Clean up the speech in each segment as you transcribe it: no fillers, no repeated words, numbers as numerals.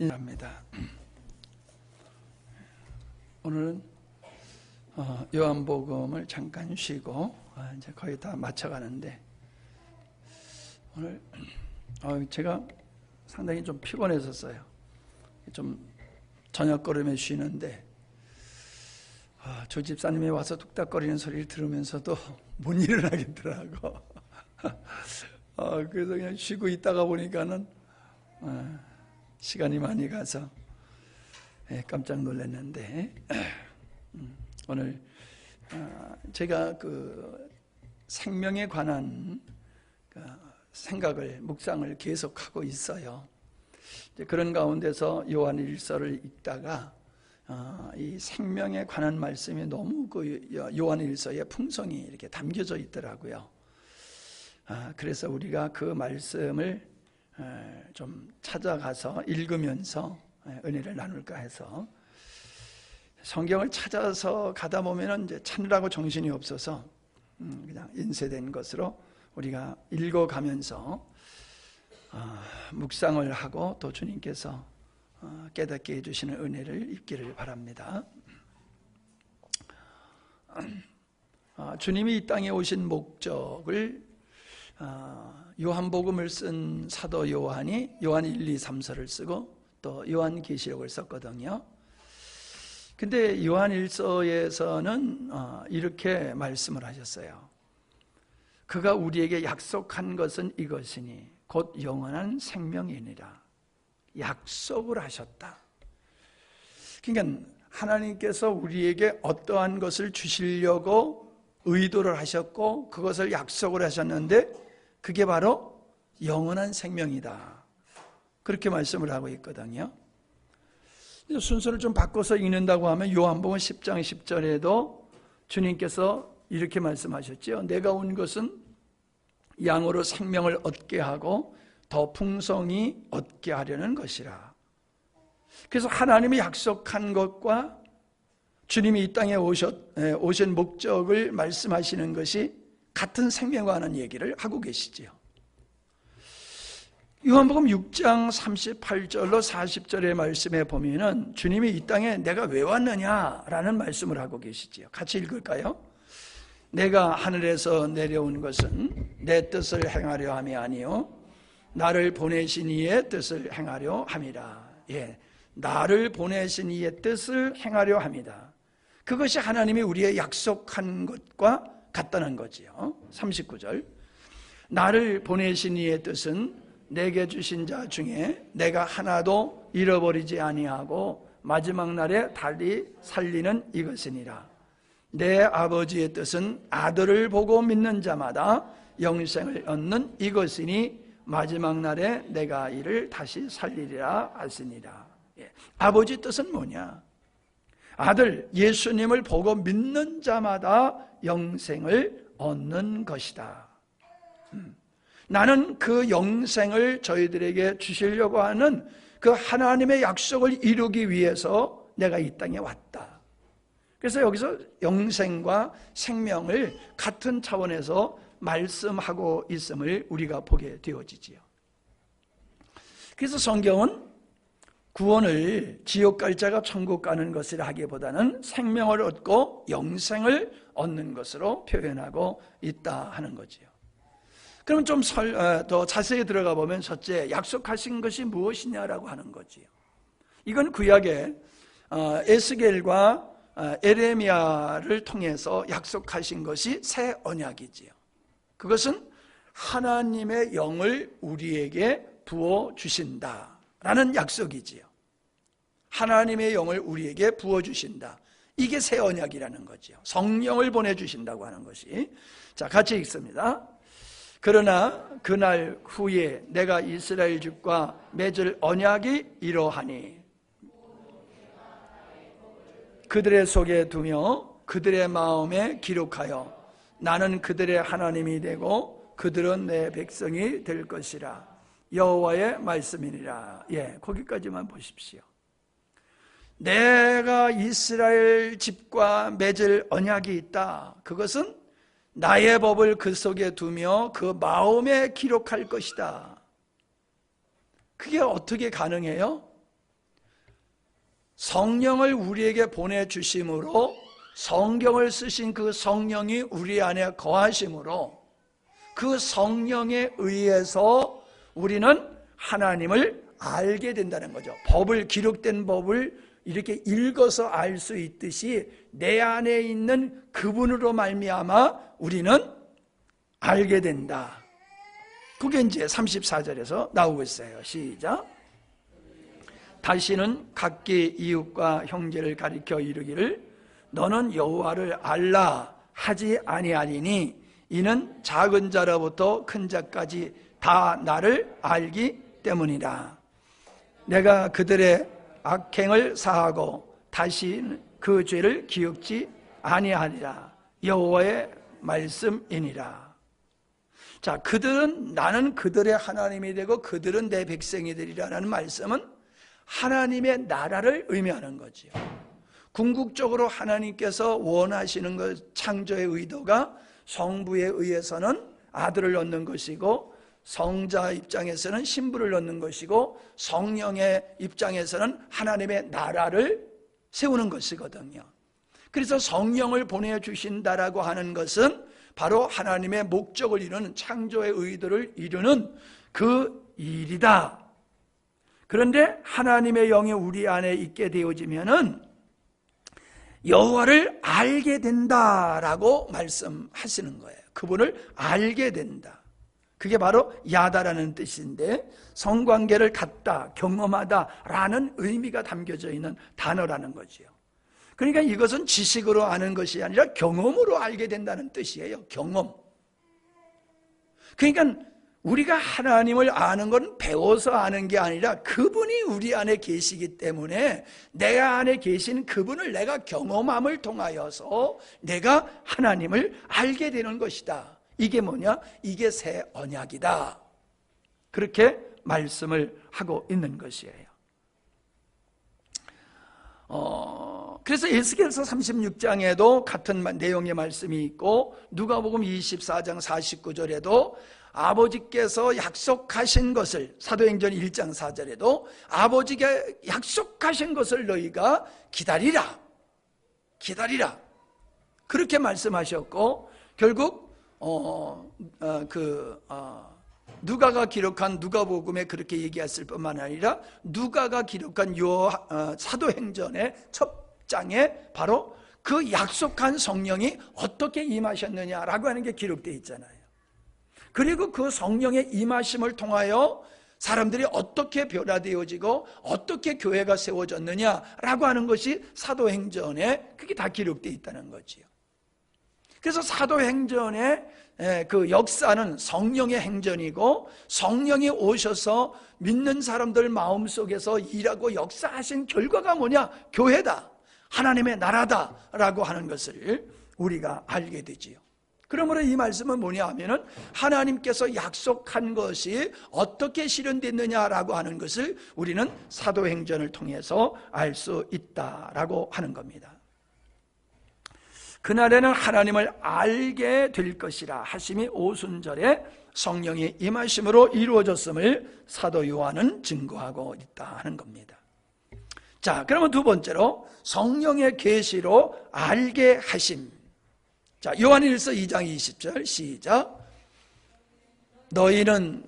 인사합니다. 오늘은 요한복음을 잠깐 쉬고 이제 거의 다 맞춰가는데, 오늘 제가 상당히 좀 피곤했었어요. 좀 저녁거름에 쉬는데 조 집사님이 와서 뚝딱거리는 소리를 들으면서도 못 일어나겠더라고. 그래서 그냥 쉬고 있다가 보니까는 시간이 많이 가서 깜짝 놀랐는데, 오늘 제가 그 생명에 관한 생각을, 묵상을 계속하고 있어요. 그런 가운데서 요한일서를 읽다가 이 생명에 관한 말씀이 너무 그 요한일서의 풍성이 이렇게 담겨져 있더라고요. 그래서 우리가 그 말씀을 좀 찾아가서 읽으면서 은혜를 나눌까 해서, 성경을 찾아서 가다 보면은 이제 찾느라고 정신이 없어서 그냥 인쇄된 것으로 우리가 읽어가면서 묵상을 하고 또 주님께서 깨닫게 해주시는 은혜를 입기를 바랍니다. 주님이 이 땅에 오신 목적을 요한복음을 쓴 사도 요한이 요한 1, 2, 3서를 쓰고 또 요한계시록을 썼거든요. 근데 요한일서에서는 이렇게 말씀을 하셨어요. 그가 우리에게 약속한 것은 이것이니 곧 영원한 생명이니라. 약속을 하셨다. 그러니까 하나님께서 우리에게 어떠한 것을 주시려고 의도를 하셨고 그것을 약속을 하셨는데 그게 바로 영원한 생명이다. 그렇게 말씀을 하고 있거든요. 순서를 좀 바꿔서 읽는다고 하면 요한복음 10장 10절에도 주님께서 이렇게 말씀하셨죠. 내가 온 것은 양으로 생명을 얻게 하고 더 풍성히 얻게 하려는 것이라. 그래서 하나님이 약속한 것과 주님이 이 땅에 오신 목적을 말씀하시는 것이 같은 생명과 하는 얘기를 하고 계시지요. 요한복음 6장 38절로 40절의 말씀에 보면은 주님이 이 땅에 내가 왜 왔느냐라는 말씀을 하고 계시지요. 같이 읽을까요? 내가 하늘에서 내려온 것은 내 뜻을 행하려 함이 아니요 나를 보내신 이의 뜻을 행하려 함이라. 나를 보내신 이의 뜻을 행하려 함이다. 그것이 하나님이 우리의 약속한 것과 같다는 거지요. 39절 나를 보내신 이의 뜻은 내게 주신 자 중에 내가 하나도 잃어버리지 아니하고 마지막 날에 달리 살리는 이것이니라. 내 아버지의 뜻은 아들을 보고 믿는 자마다 영생을 얻는 이것이니 마지막 날에 내가 이를 다시 살리리라 하시니라. 아버지 뜻은 뭐냐? 아들 예수님을 보고 믿는 자마다 영생을 얻는 것이다. 나는 그 영생을 저희들에게 주시려고 하는 그 하나님의 약속을 이루기 위해서 내가 이 땅에 왔다. 그래서 여기서 영생과 생명을 같은 차원에서 말씀하고 있음을 우리가 보게 되어지지요. 그래서 성경은 구원을 지옥 갈 자가 천국 가는 것이라 하기보다는 생명을 얻고 영생을 얻는 것으로 표현하고 있다 하는 거지요. 그럼 좀 더 자세히 들어가 보면 첫째, 약속하신 것이 무엇이냐라고 하는 거지요. 이건 구약의 에스겔과 에레미야를 통해서 약속하신 것이 새 언약이지요. 그것은 하나님의 영을 우리에게 부어주신다라는 약속이지요. 하나님의 영을 우리에게 부어주신다. 이게 새 언약이라는 거지요. 성령을 보내주신다고 하는 것이. 자, 같이 읽습니다. 그러나 그날 후에 내가 이스라엘 집과 맺을 언약이 이러하니 그들의 속에 두며 그들의 마음에 기록하여 나는 그들의 하나님이 되고 그들은 내 백성이 될 것이라. 여호와의 말씀이니라. 거기까지만 보십시오. 내가 이스라엘 집과 맺을 언약이 있다. 그것은 나의 법을 그 속에 두며 그 마음에 기록할 것이다. 그게 어떻게 가능해요? 성령을 우리에게 보내주심으로 성경을 쓰신 그 성령이 우리 안에 거하심으로 그 성령에 의해서 우리는 하나님을 알게 된다는 거죠. 법을, 기록된 법을 이렇게 읽어서 알 수 있듯이 내 안에 있는 그분으로 말미암아 우리는 알게 된다. 그게 이제 34절에서 나오고 있어요. 시작. 다시는 각기 이웃과 형제를 가리켜 이르기를 너는 여호와를 알라 하지 아니하리니 이는 작은 자로부터 큰 자까지 다 나를 알기 때문이라. 내가 그들의 악행을 사하고 다시 그 죄를 기억지 아니하리라. 여호와의 말씀이니라. 자, 그들은, 나는 그들의 하나님이 되고 그들은 내 백성이 되리라는 말씀은 하나님의 나라를 의미하는 거지요. 궁극적으로 하나님께서 원하시는 것, 창조의 의도가 성부에 의해서는 아들을 얻는 것이고 성자 입장에서는 신부를 얻는 것이고 성령의 입장에서는 하나님의 나라를 세우는 것이거든요. 그래서 성령을 보내주신다라고 하는 것은 바로 하나님의 목적을 이루는, 창조의 의도를 이루는 그 일이다. 그런데 하나님의 영이 우리 안에 있게 되어지면은 여호와를 알게 된다라고 말씀하시는 거예요. 그분을 알게 된다. 그게 바로 야다라는 뜻인데 성관계를 갖다, 경험하다라는 의미가 담겨져 있는 단어라는 거지요. 그러니까 이것은 지식으로 아는 것이 아니라 경험으로 알게 된다는 뜻이에요. 경험. 그러니까 우리가 하나님을 아는 건 배워서 아는 게 아니라 그분이 우리 안에 계시기 때문에 내가 안에 계신 그분을 내가 경험함을 통하여서 내가 하나님을 알게 되는 것이다. 이게 뭐냐? 이게 새 언약이다. 그렇게 말씀을 하고 있는 것이에요. 그래서 에스겔서 36장에도 같은 내용의 말씀이 있고 누가복음 24장 49절에도 아버지께서 약속하신 것을, 사도행전 1장 4절에도 아버지가 약속하신 것을 너희가 기다리라, 기다리라 그렇게 말씀하셨고, 결국 누가가 기록한 누가복음에 그렇게 얘기했을 뿐만 아니라 누가가 기록한 사도행전의 첫 장에 바로 그 약속한 성령이 어떻게 임하셨느냐라고 하는 게 기록되어 있잖아요. 그리고 그 성령의 임하심을 통하여 사람들이 어떻게 변화되어지고 어떻게 교회가 세워졌느냐라고 하는 것이 사도행전에 그게 다 기록되어 있다는 거지요. 그래서 사도행전의 그 역사는 성령의 행전이고 성령이 오셔서 믿는 사람들 마음속에서 일하고 역사하신 결과가 뭐냐? 교회다, 하나님의 나라다라고 하는 것을 우리가 알게 되지요. 그러므로 이 말씀은 뭐냐 하면은 하나님께서 약속한 것이 어떻게 실현됐느냐라고 하는 것을 우리는 사도행전을 통해서 알 수 있다라고 하는 겁니다. 그날에는 하나님을 알게 될 것이라 하심이 오순절에 성령의 임하심으로 이루어졌음을 사도 요한은 증거하고 있다 하는 겁니다. 자, 그러면 두 번째로 성령의 계시로 알게 하심. 자, 요한일서 2장 20절 시작. 너희는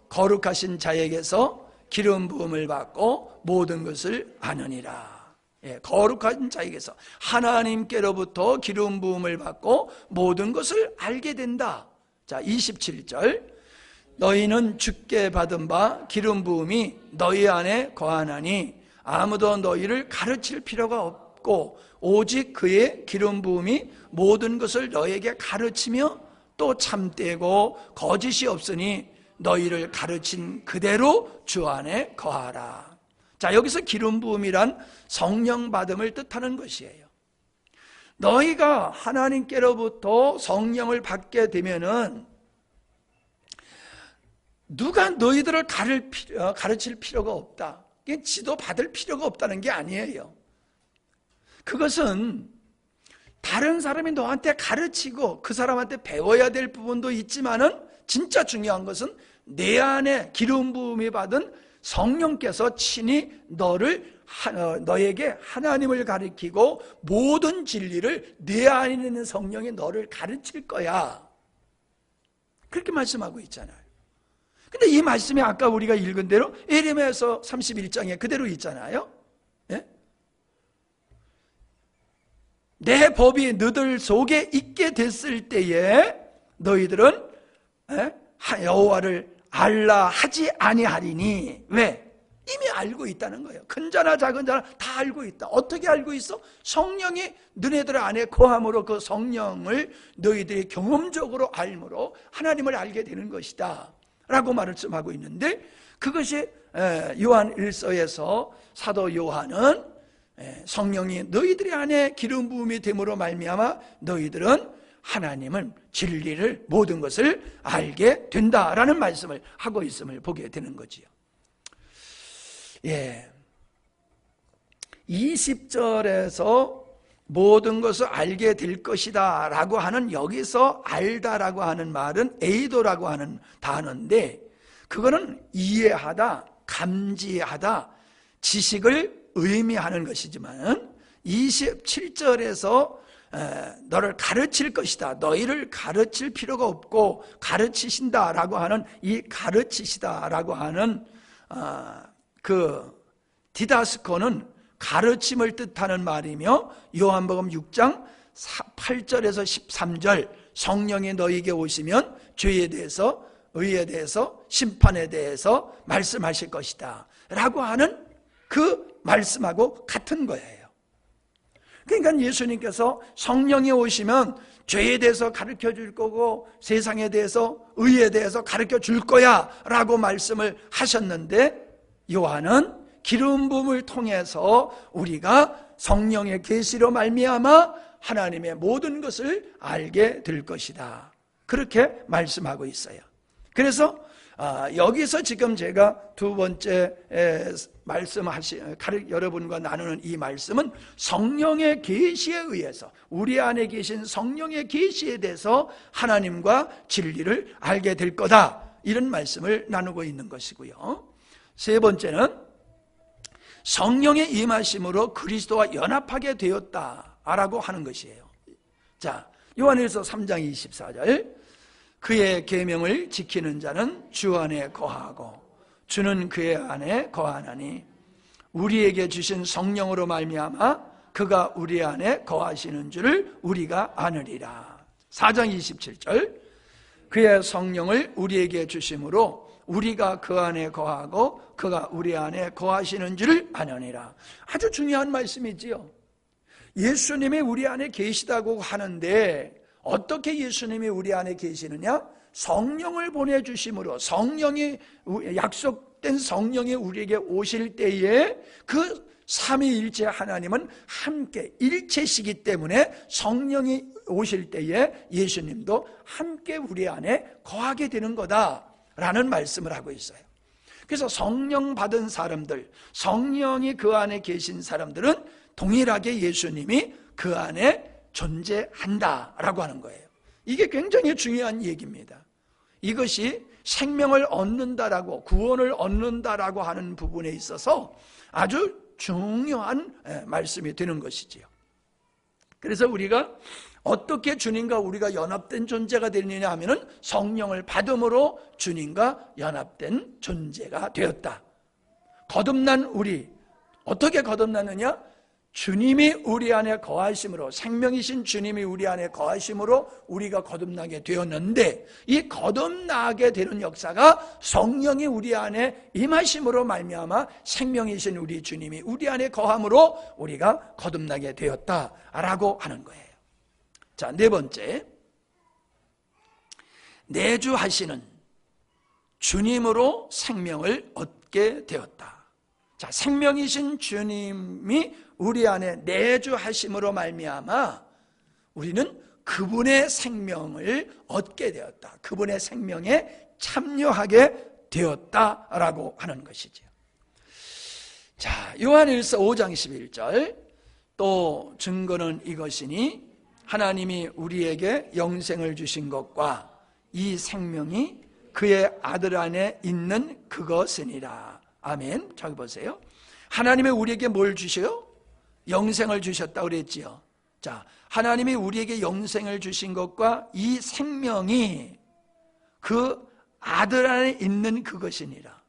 거룩하신 자에게서 기름 부음을 받고 모든 것을 아느니라. 거룩한 자에게서 하나님께로부터 기름 부음을 받고 모든 것을 알게 된다. 자, 27절. 너희는 주께 받은 바 기름 부음이 너희 안에 거하나니 아무도 너희를 가르칠 필요가 없고 오직 그의 기름 부음이 모든 것을 너에게 가르치며 또 참되고 거짓이 없으니 너희를 가르친 그대로 주 안에 거하라. 자, 여기서 기름 부음이란 성령 받음을 뜻하는 것이에요. 너희가 하나님께로부터 성령을 받게 되면은 누가 너희들을 가르칠 필요가 없다. 이게 지도 받을 필요가 없다는 게 아니에요. 그것은 다른 사람이 너한테 가르치고 그 사람한테 배워야 될 부분도 있지만은 진짜 중요한 것은 내 안에 기름 부음이 받은 성령께서 친히 너에게 하나님을 가르치고 모든 진리를 내 안에 있는 성령이 너를 가르칠 거야. 그렇게 말씀하고 있잖아요. 근데 이 말씀이 아까 우리가 읽은 대로 예레미야서 31장에 그대로 있잖아요. 예? 내 법이 너들 속에 있게 됐을 때에 너희들은 여호와를 알라 하지 아니하리니. 왜? 이미 알고 있다는 거예요. 큰 자나 작은 자나 다 알고 있다. 어떻게 알고 있어? 성령이 너희들 안에 거함으로 그 성령을 너희들이 경험적으로 알므로 하나님을 알게 되는 것이다 라고 말씀하고 있는데, 그것이 요한 1서에서 사도 요한은 성령이 너희들이 안에 기름 부음이 됨으로 말미암아 너희들은 하나님은 진리를 모든 것을 알게 된다라는 말씀을 하고 있음을 보게 되는 거지요. 20절에서 모든 것을 알게 될 것이다 라고 하는, 여기서 알다라고 하는 말은 에이도라고 하는 단어인데, 그거는 이해하다, 감지하다, 지식을 의미하는 것이지만 27절에서 너를 가르칠 것이다, 너희를 가르칠 필요가 없고 가르치신다라고 하는 이 가르치시다라고 하는 그 디다스코는 가르침을 뜻하는 말이며, 요한복음 6장 8절에서 13절 성령이 너희에게 오시면 죄에 대해서, 의에 대해서, 심판에 대해서 말씀하실 것이다 라고 하는 그 말씀하고 같은 거예요. 그러니까 예수님께서 성령이 오시면 죄에 대해서 가르쳐 줄 거고 세상에 대해서, 의에 대해서 가르쳐 줄 거야 라고 말씀을 하셨는데, 요한은 기름 부음을 통해서 우리가 성령의 계시로 말미암아 하나님의 모든 것을 알게 될 것이다, 그렇게 말씀하고 있어요. 그래서 여기서 지금 제가 두 번째 여러분과 나누는 이 말씀은 성령의 계시에 의해서, 우리 안에 계신 성령의 계시에 대해서 하나님과 진리를 알게 될 거다, 이런 말씀을 나누고 있는 것이고요. 세 번째는 성령의 임하심으로 그리스도와 연합하게 되었다라고 하는 것이에요. 자, 요한일서 3장 24절, 그의 계명을 지키는 자는 주 안에 거하고 주는 그의 안에 거하나니 우리에게 주신 성령으로 말미암아 그가 우리 안에 거하시는 줄을 우리가 아느리라. 4장 27절, 그의 성령을 우리에게 주심으로 우리가 그 안에 거하고 그가 우리 안에 거하시는 줄을 아느니라. 아주 중요한 말씀이지요. 예수님이 우리 안에 계시다고 하는데 어떻게 예수님이 우리 안에 계시느냐? 성령을 보내주심으로, 성령이, 약속된 성령이 우리에게 오실 때에 그 삼위일체 하나님은 함께 일체시기 때문에 성령이 오실 때에 예수님도 함께 우리 안에 거하게 되는 거다라는 말씀을 하고 있어요. 그래서 성령 받은 사람들, 성령이 그 안에 계신 사람들은 동일하게 예수님이 그 안에 존재한다라고 하는 거예요. 이게 굉장히 중요한 얘기입니다. 이것이 생명을 얻는다라고, 구원을 얻는다라고 하는 부분에 있어서 아주 중요한 말씀이 되는 것이지요. 그래서 우리가 어떻게 주님과 우리가 연합된 존재가 되느냐 하면은 성령을 받음으로 주님과 연합된 존재가 되었다. 거듭난 우리, 어떻게 거듭났느냐? 주님이 우리 안에 거하심으로, 생명이신 주님이 우리 안에 거하심으로 우리가 거듭나게 되었는데, 이 거듭나게 되는 역사가 성령이 우리 안에 임하심으로 말미암아 생명이신 우리 주님이 우리 안에 거함으로 우리가 거듭나게 되었다라고 하는 거예요. 자, 네 번째, 내주하시는 주님으로 생명을 얻게 되었다. 자, 생명이신 주님이 우리 안에 내주하심으로 말미암아 우리는 그분의 생명을 얻게 되었다, 그분의 생명에 참여하게 되었다라고 하는 것이죠. 자, 요한일서 5장 11절, 또 증거는 이것이니 하나님이 우리에게 영생을 주신 것과 이 생명이 그의 아들 안에 있는 그것이니라. 아멘. 저기 보세요. 하나님이 우리에게 뭘 주셔요? 영생을 주셨다고 그랬지요. 자, 하나님이 우리에게 영생을 주신 것과 이 생명이 그 아들 안에 있는 그것이니라.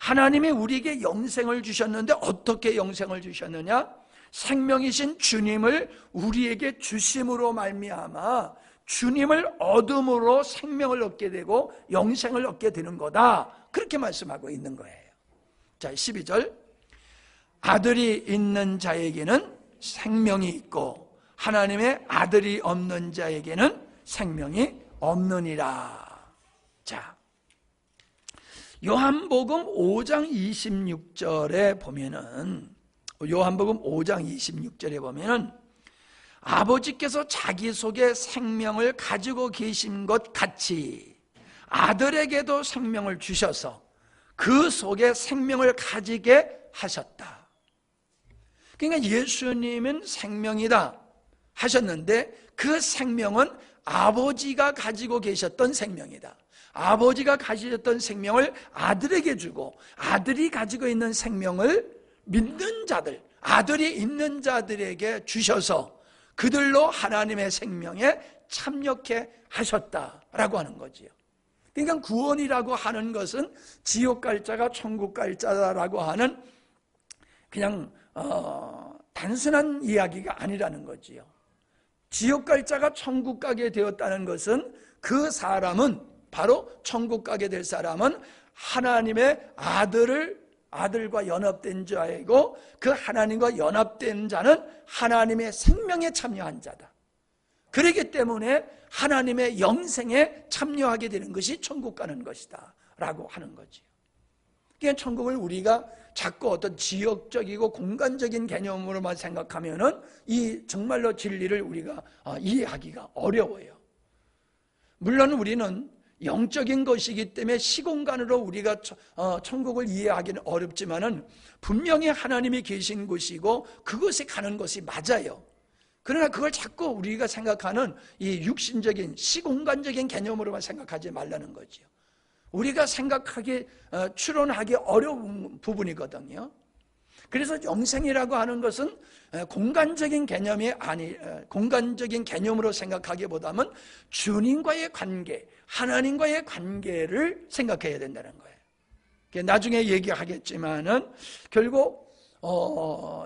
하나님이 우리에게 영생을 주셨는데 어떻게 영생을 주셨느냐? 생명이신 주님을 우리에게 주심으로 말미암아 주님을 얻음으로 생명을 얻게 되고 영생을 얻게 되는 거다. 그렇게 말씀하고 있는 거예요. 자, 12절. 아들이 있는 자에게는 생명이 있고 하나님의 아들이 없는 자에게는 생명이 없느니라. 자, 요한복음 5장 26절에 보면은, 요한복음 5장 26절에 보면은 아버지께서 자기 속에 생명을 가지고 계신 것 같이 아들에게도 생명을 주셔서 그 속에 생명을 가지게 하셨다. 그러니까 예수님은 생명이다 하셨는데 그 생명은 아버지가 가지고 계셨던 생명이다. 아버지가 가지셨던 생명을 아들에게 주고 아들이 가지고 있는 생명을 믿는 자들, 아들이 있는 자들에게 주셔서 그들로 하나님의 생명에 참여케 하셨다라고 하는 거지요. 그러니까 구원이라고 하는 것은 지옥 갈 자가 천국 갈 자라고 하는 그냥 단순한 이야기가 아니라는 거지요. 지옥 갈 자가 천국 가게 되었다는 것은 그 사람은 바로 천국 가게 될 사람은 하나님의 아들과 연합된 자이고 그 하나님과 연합된 자는 하나님의 생명에 참여한 자다. 그렇기 때문에 하나님의 영생에 참여하게 되는 것이 천국 가는 것이다 라고 하는 거지요. 그러니까 천국을 우리가 자꾸 어떤 지역적이고 공간적인 개념으로만 생각하면은 이 정말로 진리를 우리가 이해하기가 어려워요. 물론 우리는 영적인 것이기 때문에 시공간으로 우리가 천국을 이해하기는 어렵지만은 분명히 하나님이 계신 곳이고 그곳에 가는 것이 맞아요. 그러나 그걸 자꾸 우리가 생각하는 이 육신적인 시공간적인 개념으로만 생각하지 말라는 거죠. 우리가 생각하기 추론하기 어려운 부분이거든요. 그래서 영생이라고 하는 것은 공간적인 개념이 공간적인 개념으로 생각하기보다는 주님과의 관계, 하나님과의 관계를 생각해야 된다는 거예요. 나중에 얘기하겠지만은 결국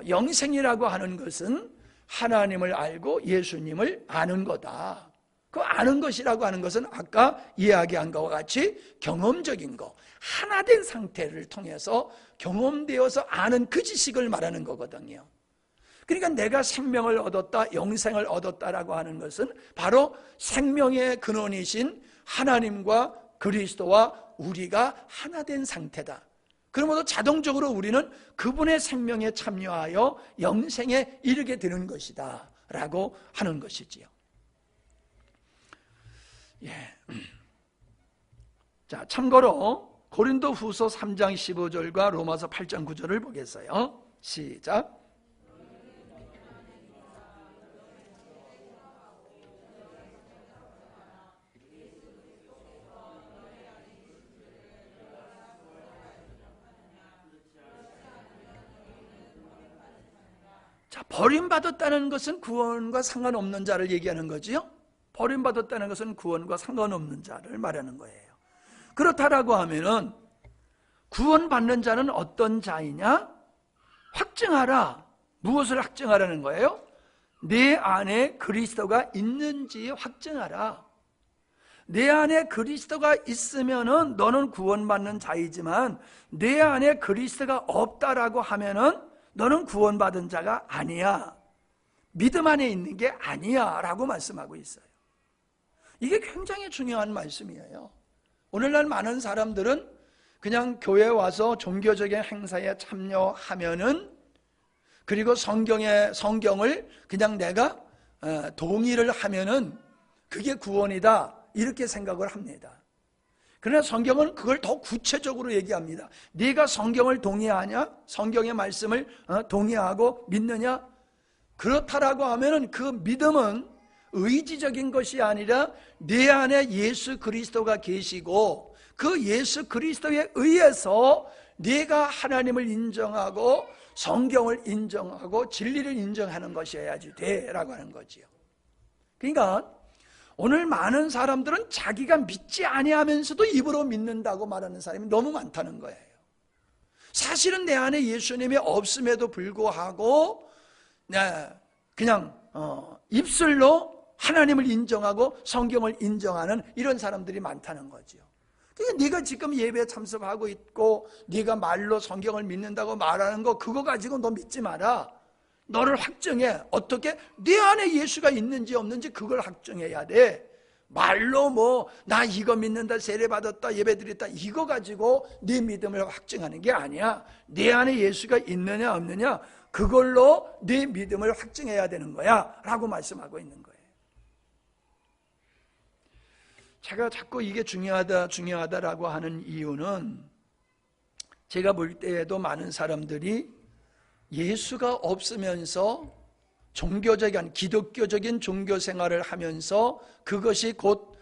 영생이라고 하는 것은 하나님을 알고 예수님을 아는 거다. 그 아는 것이라고 하는 것은 아까 이야기한 것과 같이 경험적인 것, 하나 된 상태를 통해서 경험되어서 아는 그 지식을 말하는 거거든요. 그러니까 내가 생명을 얻었다, 영생을 얻었다라고 하는 것은 바로 생명의 근원이신 하나님과 그리스도와 우리가 하나 된 상태다. 그러므로 자동적으로 우리는 그분의 생명에 참여하여 영생에 이르게 되는 것이다 라고 하는 것이지요. 예. 자, 참고로 고린도 후서 3장 15절과 로마서 8장 9절을 보겠어요. 시작. 자, 버림받았다는 것은 구원과 상관없는 자를 얘기하는 거지요. 버림받았다는 것은 구원과 상관없는 자를 말하는 거예요. 그렇다라고 하면은 구원받는 자는 어떤 자이냐? 확증하라. 무엇을 확증하라는 거예요? 내 안에 그리스도가 있는지 확증하라. 내 안에 그리스도가 있으면은 너는 구원받는 자이지만 내 안에 그리스도가 없다라고 하면은 너는 구원받은 자가 아니야. 믿음 안에 있는 게 아니야 라고 말씀하고 있어요. 이게 굉장히 중요한 말씀이에요. 오늘날 많은 사람들은 그냥 교회에 와서 종교적인 행사에 참여하면은 그리고 성경을 그냥 내가 동의를 하면은 그게 구원이다 이렇게 생각을 합니다. 그러나 성경은 그걸 더 구체적으로 얘기합니다. 네가 성경을 동의하냐? 성경의 말씀을 동의하고 믿느냐? 그렇다라고 하면은 그 믿음은 의지적인 것이 아니라 내 안에 예수 그리스도가 계시고 그 예수 그리스도에 의해서 네가 하나님을 인정하고 성경을 인정하고 진리를 인정하는 것이어야지 돼라고 하는 거지요. 그러니까 오늘 많은 사람들은 자기가 믿지 아니하면서도 입으로 믿는다고 말하는 사람이 너무 많다는 거예요. 사실은 내 안에 예수님이 없음에도 불구하고 그냥 입술로 하나님을 인정하고 성경을 인정하는 이런 사람들이 많다는 거죠. 그러니까 네가 지금 예배에 참석하고 있고 네가 말로 성경을 믿는다고 말하는 거 그거 가지고 너 믿지 마라. 너를 확정해. 어떻게? 네 안에 예수가 있는지 없는지 그걸 확정해야 돼. 말로 뭐 나 이거 믿는다, 세례 받았다, 예배 드렸다 이거 가지고 네 믿음을 확증하는 게 아니야. 네 안에 예수가 있느냐 없느냐 그걸로 네 믿음을 확증해야 되는 거야 라고 말씀하고 있는 거예요. 제가 자꾸 이게 중요하다라고 하는 이유는 제가 볼 때에도 많은 사람들이 예수가 없으면서 종교적인 기독교적인 종교 생활을 하면서 그것이 곧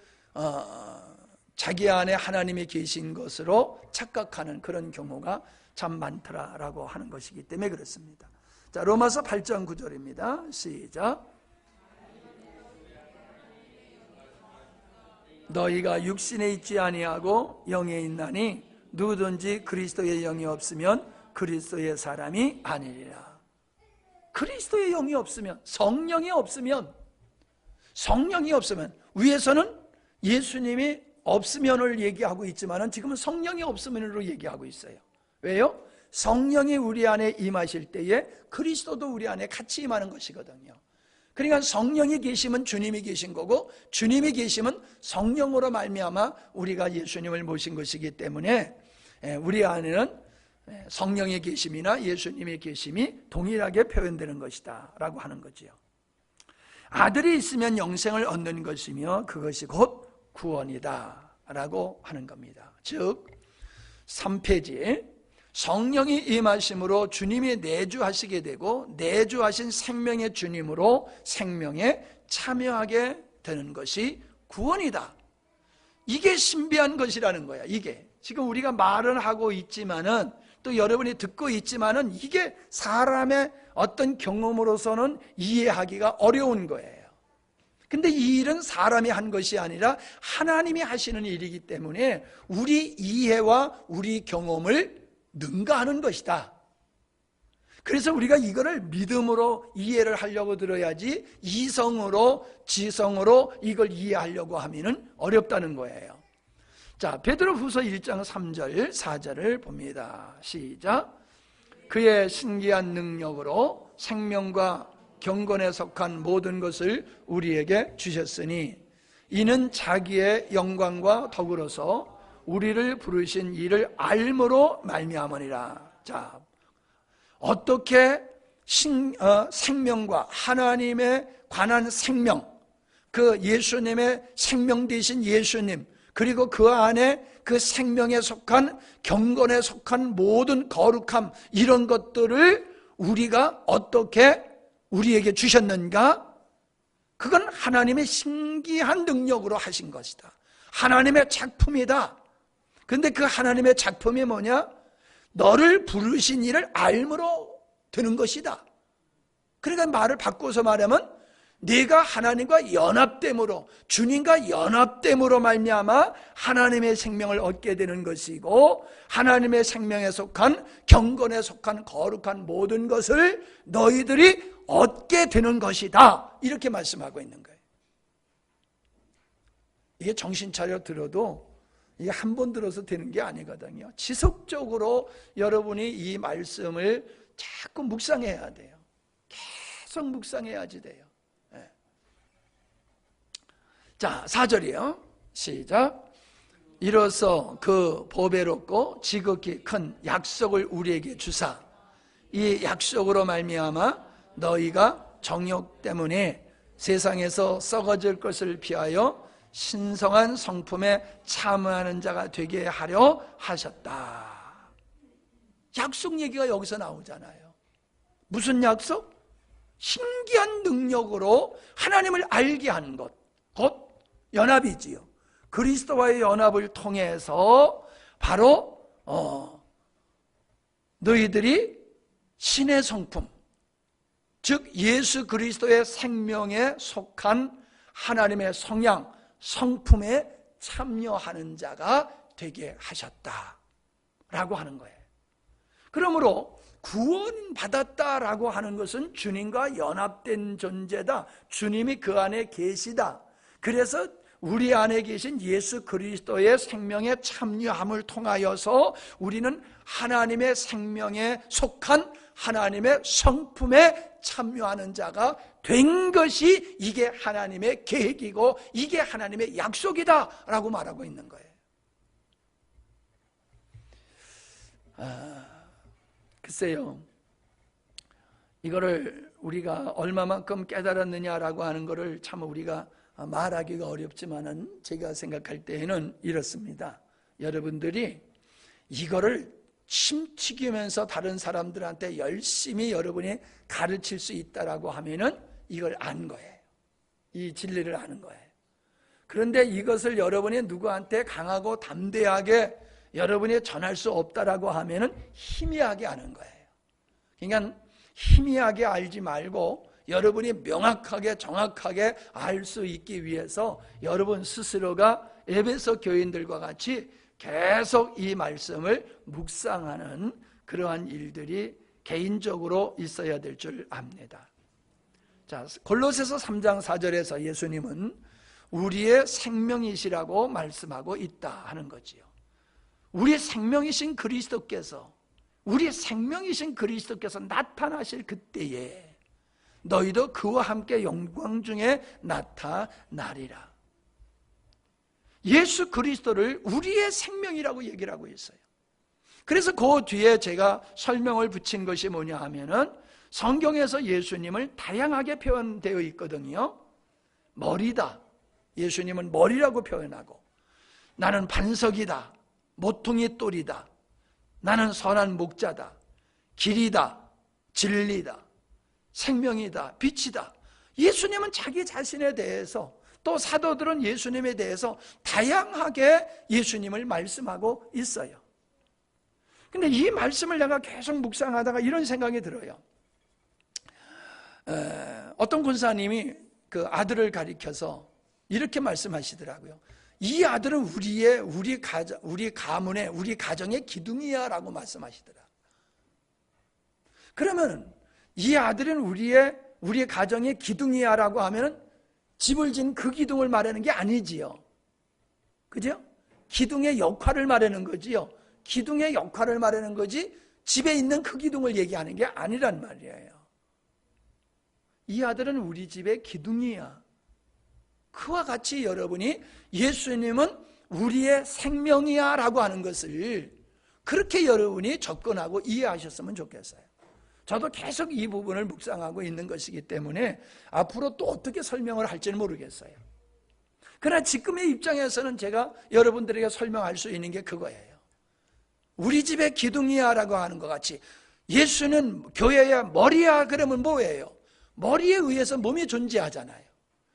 자기 안에 하나님이 계신 것으로 착각하는 그런 경우가 참 많더라라고 하는 것이기 때문에 그렇습니다. 자, 로마서 8장 9절입니다. 시작. 너희가 육신에 있지 아니하고 영에 있나니 누구든지 그리스도의 영이 없으면 그리스도의 사람이 아니리라. 그리스도의 영이 없으면, 성령이 없으면 위에서는 예수님이 없으면을 얘기하고 있지만 지금은 성령이 없으면으로 얘기하고 있어요. 왜요? 성령이 우리 안에 임하실 때에 그리스도도 우리 안에 같이 임하는 것이거든요. 그러니까 성령이 계시면 주님이 계신 거고 주님이 계시면 성령으로 말미암아 우리가 예수님을 모신 것이기 때문에 우리 안에는 성령의 계심이나 예수님의 계심이 동일하게 표현되는 것이다 라고 하는 거지요. 아들이 있으면 영생을 얻는 것이며 그것이 곧 구원이다 라고 하는 겁니다. 즉 3페이지 성령이 임하심으로 주님이 내주하시게 되고 내주하신 생명의 주님으로 생명에 참여하게 되는 것이 구원이다. 이게 신비한 것이라는 거야. 이게 지금 우리가 말은 하고 있지만은 또 여러분이 듣고 있지만은 이게 사람의 어떤 경험으로서는 이해하기가 어려운 거예요. 근데 이 일은 사람이 한 것이 아니라 하나님이 하시는 일이기 때문에 우리 이해와 우리 경험을 능가하는 것이다. 그래서 우리가 이거를 믿음으로 이해를 하려고 들어야지 이성으로 지성으로 이걸 이해하려고 하면은 어렵다는 거예요. 자, 베드로후서 1장 3절 4절을 봅니다. 시작. 그의 신기한 능력으로 생명과 경건에 속한 모든 것을 우리에게 주셨으니 이는 자기의 영광과 더불어서 우리를 부르신 이를 알므로 말미암으니라. 자, 어떻게 생명과 하나님에 관한 생명, 그 예수님의 생명 되신 예수님, 그리고 그 안에 그 생명에 속한 경건에 속한 모든 거룩함 이런 것들을 우리가 어떻게 우리에게 주셨는가? 그건 하나님의 신기한 능력으로 하신 것이다. 하나님의 작품이다. 근데 그 하나님의 작품이 뭐냐? 너를 부르신 이를 알므로 되는 것이다. 그러니까 말을 바꿔서 말하면 네가 하나님과 연합됨으로 주님과 연합됨으로 말미암아 하나님의 생명을 얻게 되는 것이고 하나님의 생명에 속한 경건에 속한 거룩한 모든 것을 너희들이 얻게 되는 것이다. 이렇게 말씀하고 있는 거예요. 이게 정신 차려 들어도 이게 한 번 들어서 되는 게 아니거든요. 지속적으로 여러분이 이 말씀을 자꾸 묵상해야 돼요. 계속 묵상해야지 돼요. 자, 4절이요. 시작. 이로써 그 보배롭고 지극히 큰 약속을 우리에게 주사 이 약속으로 말미암아 너희가 정욕 때문에 세상에서 썩어질 것을 피하여 신성한 성품에 참여하는 자가 되게 하려 하셨다. 약속 얘기가 여기서 나오잖아요. 무슨 약속? 신기한 능력으로 하나님을 알게 하는 것, 곧 연합이지요. 그리스도와의 연합을 통해서 바로 너희들이 신의 성품, 즉 예수 그리스도의 생명에 속한 하나님의 성향, 성품에 참여하는 자가 되게 하셨다라고 하는 거예요. 그러므로 구원받았다라고 하는 것은 주님과 연합된 존재다. 주님이 그 안에 계시다. 그래서 우리 안에 계신 예수 그리스도의 생명에 참여함을 통하여서 우리는 하나님의 생명에 속한 하나님의 성품에 참여하는 자가 된 것이 이게 하나님의 계획이고 이게 하나님의 약속이다라고 말하고 있는 거예요. 글쎄요, 이거를 우리가 얼마만큼 깨달았느냐라고 하는 것을 참 우리가 말하기가 어렵지만은 제가 생각할 때에는 이렇습니다. 여러분들이 이거를 침튀기면서 다른 사람들한테 열심히 여러분이 가르칠 수 있다라고 하면은 이걸 안 거예요. 이 진리를 아는 거예요. 그런데 이것을 여러분이 누구한테 강하고 담대하게 여러분이 전할 수 없다라고 하면은 희미하게 아는 거예요. 그러니까 희미하게 알지 말고 여러분이 명확하게 정확하게 알 수 있기 위해서 여러분 스스로가 에베소 교인들과 같이 계속 이 말씀을 묵상하는 그러한 일들이 개인적으로 있어야 될 줄 압니다. 자, 골로새서 3장 4절에서 예수님은 우리의 생명이시라고 말씀하고 있다 하는 거지요. 우리의 생명이신 그리스도께서 나타나실 그때에 너희도 그와 함께 영광 중에 나타나리라. 예수 그리스도를 우리의 생명이라고 얘기를 하고 있어요. 그래서 그 뒤에 제가 설명을 붙인 것이 뭐냐 하면은 성경에서 예수님을 다양하게 표현되어 있거든요. 머리다. 예수님은 머리라고 표현하고, 나는 반석이다. 모퉁이 돌이다. 나는 선한 목자다. 길이다. 진리다. 생명이다. 빛이다. 예수님은 자기 자신에 대해서, 또 사도들은 예수님에 대해서 다양하게 예수님을 말씀하고 있어요. 근데 이 말씀을 내가 계속 묵상하다가 이런 생각이 들어요. 어떤 군사님이 그 아들을 가리켜서 이렇게 말씀하시더라고요. 이 아들은 우리 가문의, 우리 가정의 기둥이야 라고 말씀하시더라. 그러면 이 아들은 우리 가정의 기둥이야 라고 하면 집을 진 그 기둥을 말하는 게 아니지요. 그죠? 기둥의 역할을 말하는 거지요. 기둥의 역할을 말하는 거지 집에 있는 그 기둥을 얘기하는 게 아니란 말이에요. 이 아들은 우리 집의 기둥이야. 그와 같이 여러분이 예수님은 우리의 생명이야 라고 하는 것을 그렇게 여러분이 접근하고 이해하셨으면 좋겠어요. 저도 계속 이 부분을 묵상하고 있는 것이기 때문에 앞으로 또 어떻게 설명을 할지는 모르겠어요. 그러나 지금의 입장에서는 제가 여러분들에게 설명할 수 있는 게 그거예요. 우리 집의 기둥이야 라고 하는 것 같이 예수는 교회의 머리야 그러면 뭐예요? 머리에 의해서 몸이 존재하잖아요.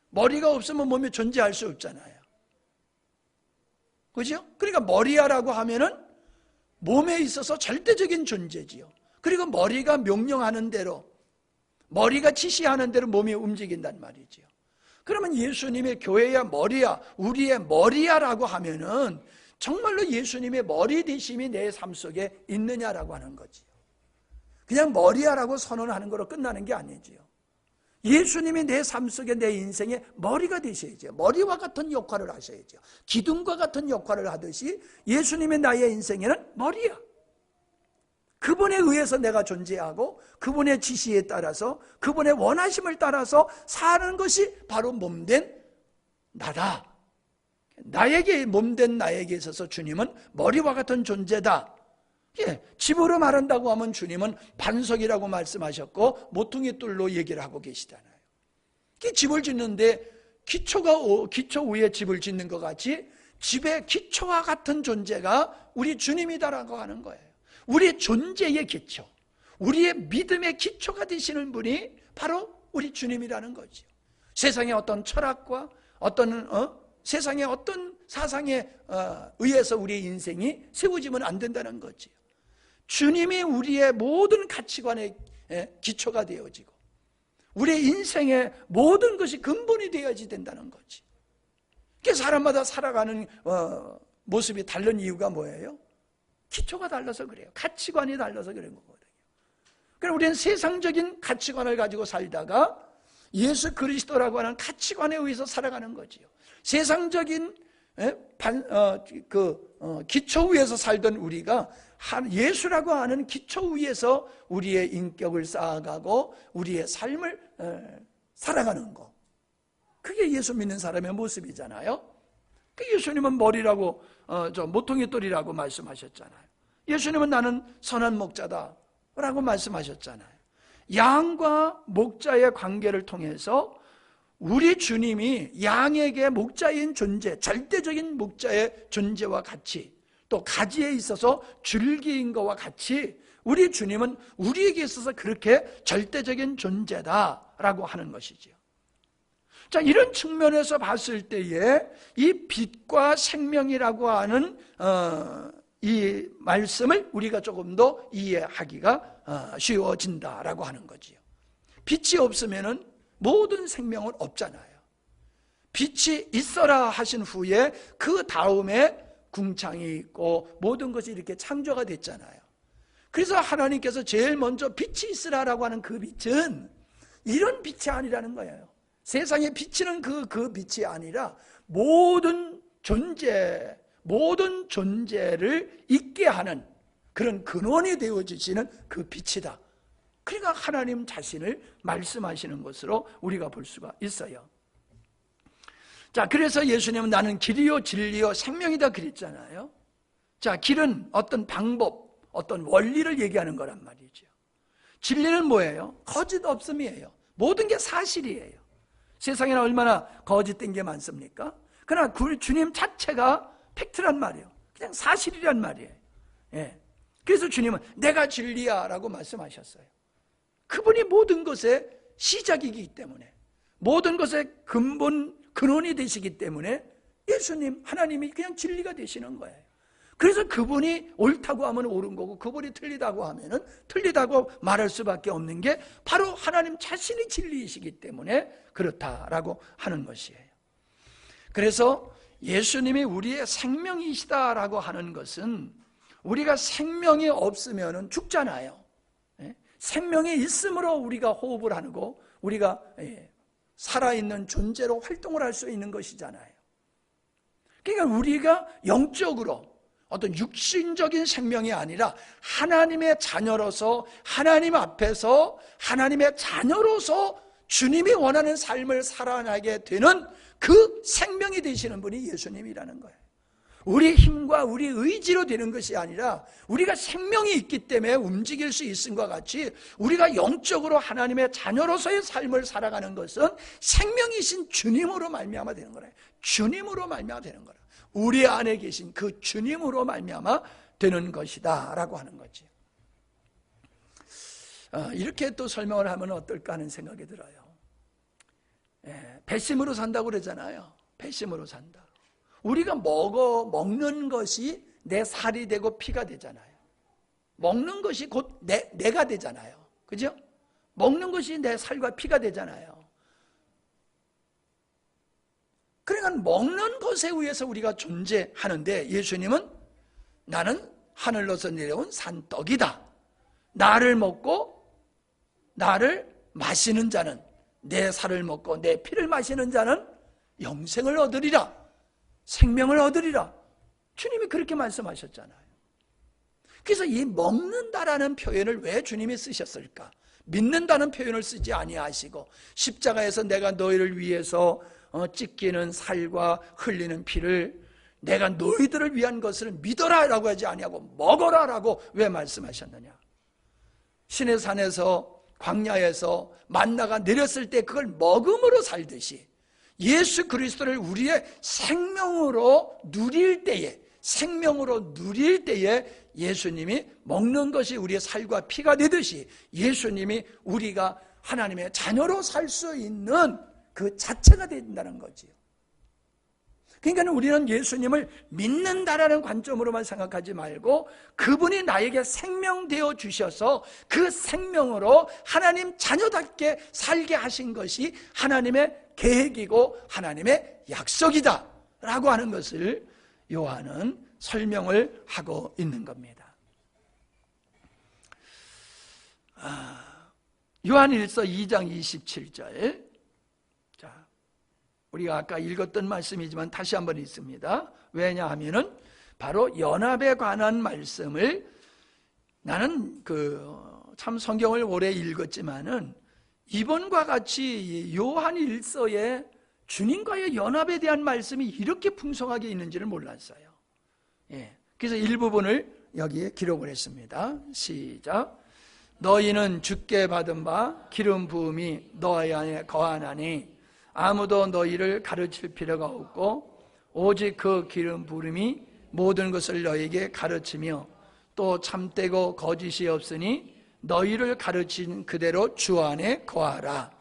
머리가 없으면 몸이 존재할 수 없잖아요. 그죠? 그러니까 머리야라고 하면은 몸에 있어서 절대적인 존재지요. 그리고 머리가 명령하는 대로, 머리가 지시하는 대로 몸이 움직인단 말이지요. 그러면 예수님의 교회야 머리야, 우리의 머리야라고 하면은 정말로 예수님의 머리 되심이 내 삶 속에 있느냐라고 하는 거지요. 그냥 머리야라고 선언하는 거로 끝나는 게 아니지요. 예수님이 내 삶 속에, 내 인생에 머리가 되셔야죠. 머리와 같은 역할을 하셔야죠. 기둥과 같은 역할을 하듯이 예수님의 나의 인생에는 머리야. 그분에 의해서 내가 존재하고 그분의 지시에 따라서, 그분의 원하심을 따라서 사는 것이 바로 몸된 나다. 나에게, 몸된 나에게 있어서 주님은 머리와 같은 존재다. 예, 집으로 말한다고 하면 주님은 반석이라고 말씀하셨고 모퉁이 돌로 얘기를 하고 계시잖아요. 집을 짓는데 기초 위에 집을 짓는 것 같이 집의 기초와 같은 존재가 우리 주님이다라고 하는 거예요. 우리의 존재의 기초, 우리의 믿음의 기초가 되시는 분이 바로 우리 주님이라는 거죠. 세상의 어떤 철학과 어떤 세상의 어떤 사상에 의해서 우리의 인생이 세워지면 안 된다는 거죠. 주님이 우리의 모든 가치관의 기초가 되어지고 우리의 인생의 모든 것이 근본이 되어야 된다는 거지. 그러니까 사람마다 살아가는 모습이 다른 이유가 뭐예요? 기초가 달라서 그래요. 가치관이 달라서 그런 거거든요. 그럼 우리는 세상적인 가치관을 가지고 살다가 예수 그리스도라고 하는 가치관에 의해서 살아가는 거지요. 세상적인 기초 위에서 살던 우리가 예수라고 하는 기초 위에서 우리의 인격을 쌓아가고 우리의 삶을 살아가는 거. 그게 예수 믿는 사람의 모습이잖아요. 그 예수님은 머리라고 모퉁이 돌이라고 말씀하셨잖아요. 예수님은 나는 선한 목자다 라고 말씀하셨잖아요. 양과 목자의 관계를 통해서 우리 주님이 양에게 목자인 존재, 절대적인 목자의 존재와 같이, 또 가지에 있어서 줄기인 것과 같이 우리 주님은 우리에게 있어서 그렇게 절대적인 존재다라고 하는 것이지요. 자, 이런 측면에서 봤을 때에 이 빛과 생명이라고 하는 이 말씀을 우리가 조금 더 이해하기가 쉬워진다라고 하는 거지요. 빛이 없으면은 모든 생명은 없잖아요. 빛이 있어라 하신 후에 그 다음에 궁창이 있고 모든 것이 이렇게 창조가 됐잖아요. 그래서 하나님께서 제일 먼저 빛이 있으라라고 하는 그 빛은 이런 빛이 아니라는 거예요. 세상에 비치는 그 빛이 아니라 모든 존재를 있게 하는 그런 근원이 되어지시는 그 빛이다. 그러니까 하나님 자신을 말씀하시는 것으로 우리가 볼 수가 있어요. 자, 그래서 예수님은 나는 길이요 진리요 생명이다 그랬잖아요. 자, 길은 어떤 방법, 어떤 원리를 얘기하는 거란 말이죠. 진리는 뭐예요? 거짓 없음이에요. 모든 게 사실이에요. 세상에는 얼마나 거짓된 게 많습니까? 그러나 주님 자체가 팩트란 말이에요. 그냥 사실이란 말이에요. 예. 그래서 주님은 내가 진리야 라고 말씀하셨어요. 그분이 모든 것의 시작이기 때문에, 모든 것의 근원이 되시기 때문에 예수님, 하나님이 그냥 진리가 되시는 거예요. 그래서 그분이 옳다고 하면 옳은 거고 그분이 틀리다고 하면은 틀리다고 말할 수밖에 없는 게 바로 하나님 자신이 진리이시기 때문에 그렇다라고 하는 것이에요. 그래서 예수님이 우리의 생명이시다라고 하는 것은 우리가 생명이 없으면은 죽잖아요. 생명이 있음으로 우리가 호흡을 하고 우리가 살아있는 존재로 활동을 할 수 있는 것이잖아요. 그러니까 우리가 영적으로 어떤 육신적인 생명이 아니라 하나님의 자녀로서 하나님 앞에서 하나님의 자녀로서 주님이 원하는 삶을 살아나게 되는 그 생명이 되시는 분이 예수님이라는 거예요. 우리 힘과 우리 의지로 되는 것이 아니라 우리가 생명이 있기 때문에 움직일 수 있음과 같이 우리가 영적으로 하나님의 자녀로서의 삶을 살아가는 것은 생명이신 주님으로 말미암아 되는 거예요. 주님으로 말미암아 되는 거예요. 우리 안에 계신 그 주님으로 말미암아 되는 것이다 라고 하는 거지. 이렇게 또 설명을 하면 어떨까 하는 생각이 들어요. 배심으로 산다고 그러잖아요. 배심으로 산다. 우리가 먹는 것이 내 살이 되고 피가 되잖아요. 먹는 것이 곧 내가 되잖아요. 그죠? 먹는 것이 내 살과 피가 되잖아요. 그러니까 먹는 것에 의해서 우리가 존재하는데 예수님은 나는 하늘로서 내려온 산떡이다. 나를 먹고 나를 마시는 자는, 내 살을 먹고 내 피를 마시는 자는 영생을 얻으리라. 생명을 얻으리라. 주님이 그렇게 말씀하셨잖아요. 그래서 이 먹는다라는 표현을 왜 주님이 쓰셨을까? 믿는다는 표현을 쓰지 아니하시고 십자가에서 내가 너희를 위해서 찢기는 살과 흘리는 피를 내가 너희들을 위한 것을 믿어라 라고 하지 아니하고 먹어라 라고 왜 말씀하셨느냐? 신의 산에서 광야에서 만나가 내렸을 때 그걸 먹음으로 살듯이 예수 그리스도를 우리의 생명으로 누릴 때에 예수님이 먹는 것이 우리의 살과 피가 되듯이 예수님이 우리가 하나님의 자녀로 살 수 있는 그 자체가 된다는 거지요. 그러니까 우리는 예수님을 믿는다라는 관점으로만 생각하지 말고 그분이 나에게 생명 되어 주셔서 그 생명으로 하나님 자녀답게 살게 하신 것이 하나님의 계획이고 하나님의 약속이다 라고 하는 것을 요한은 설명을 하고 있는 겁니다. 요한일서 2장 27절, 우리가 아까 읽었던 말씀이지만 다시 한번 읽습니다. 왜냐하면은 바로 연합에 관한 말씀을, 나는 참 성경을 오래 읽었지만은 이번과 같이 요한일서에 주님과의 연합에 대한 말씀이 이렇게 풍성하게 있는지를 몰랐어요. 그래서 일부분을 여기에 기록을 했습니다. 시작. 너희는 주께 받은 바 기름 부음이 너희 안에 거하나니 아무도 너희를 가르칠 필요가 없고 오직 그 기름 부음이 모든 것을 너희에게 가르치며 또 참되고 거짓이 없으니 너희를 가르친 그대로 주 안에 거하라.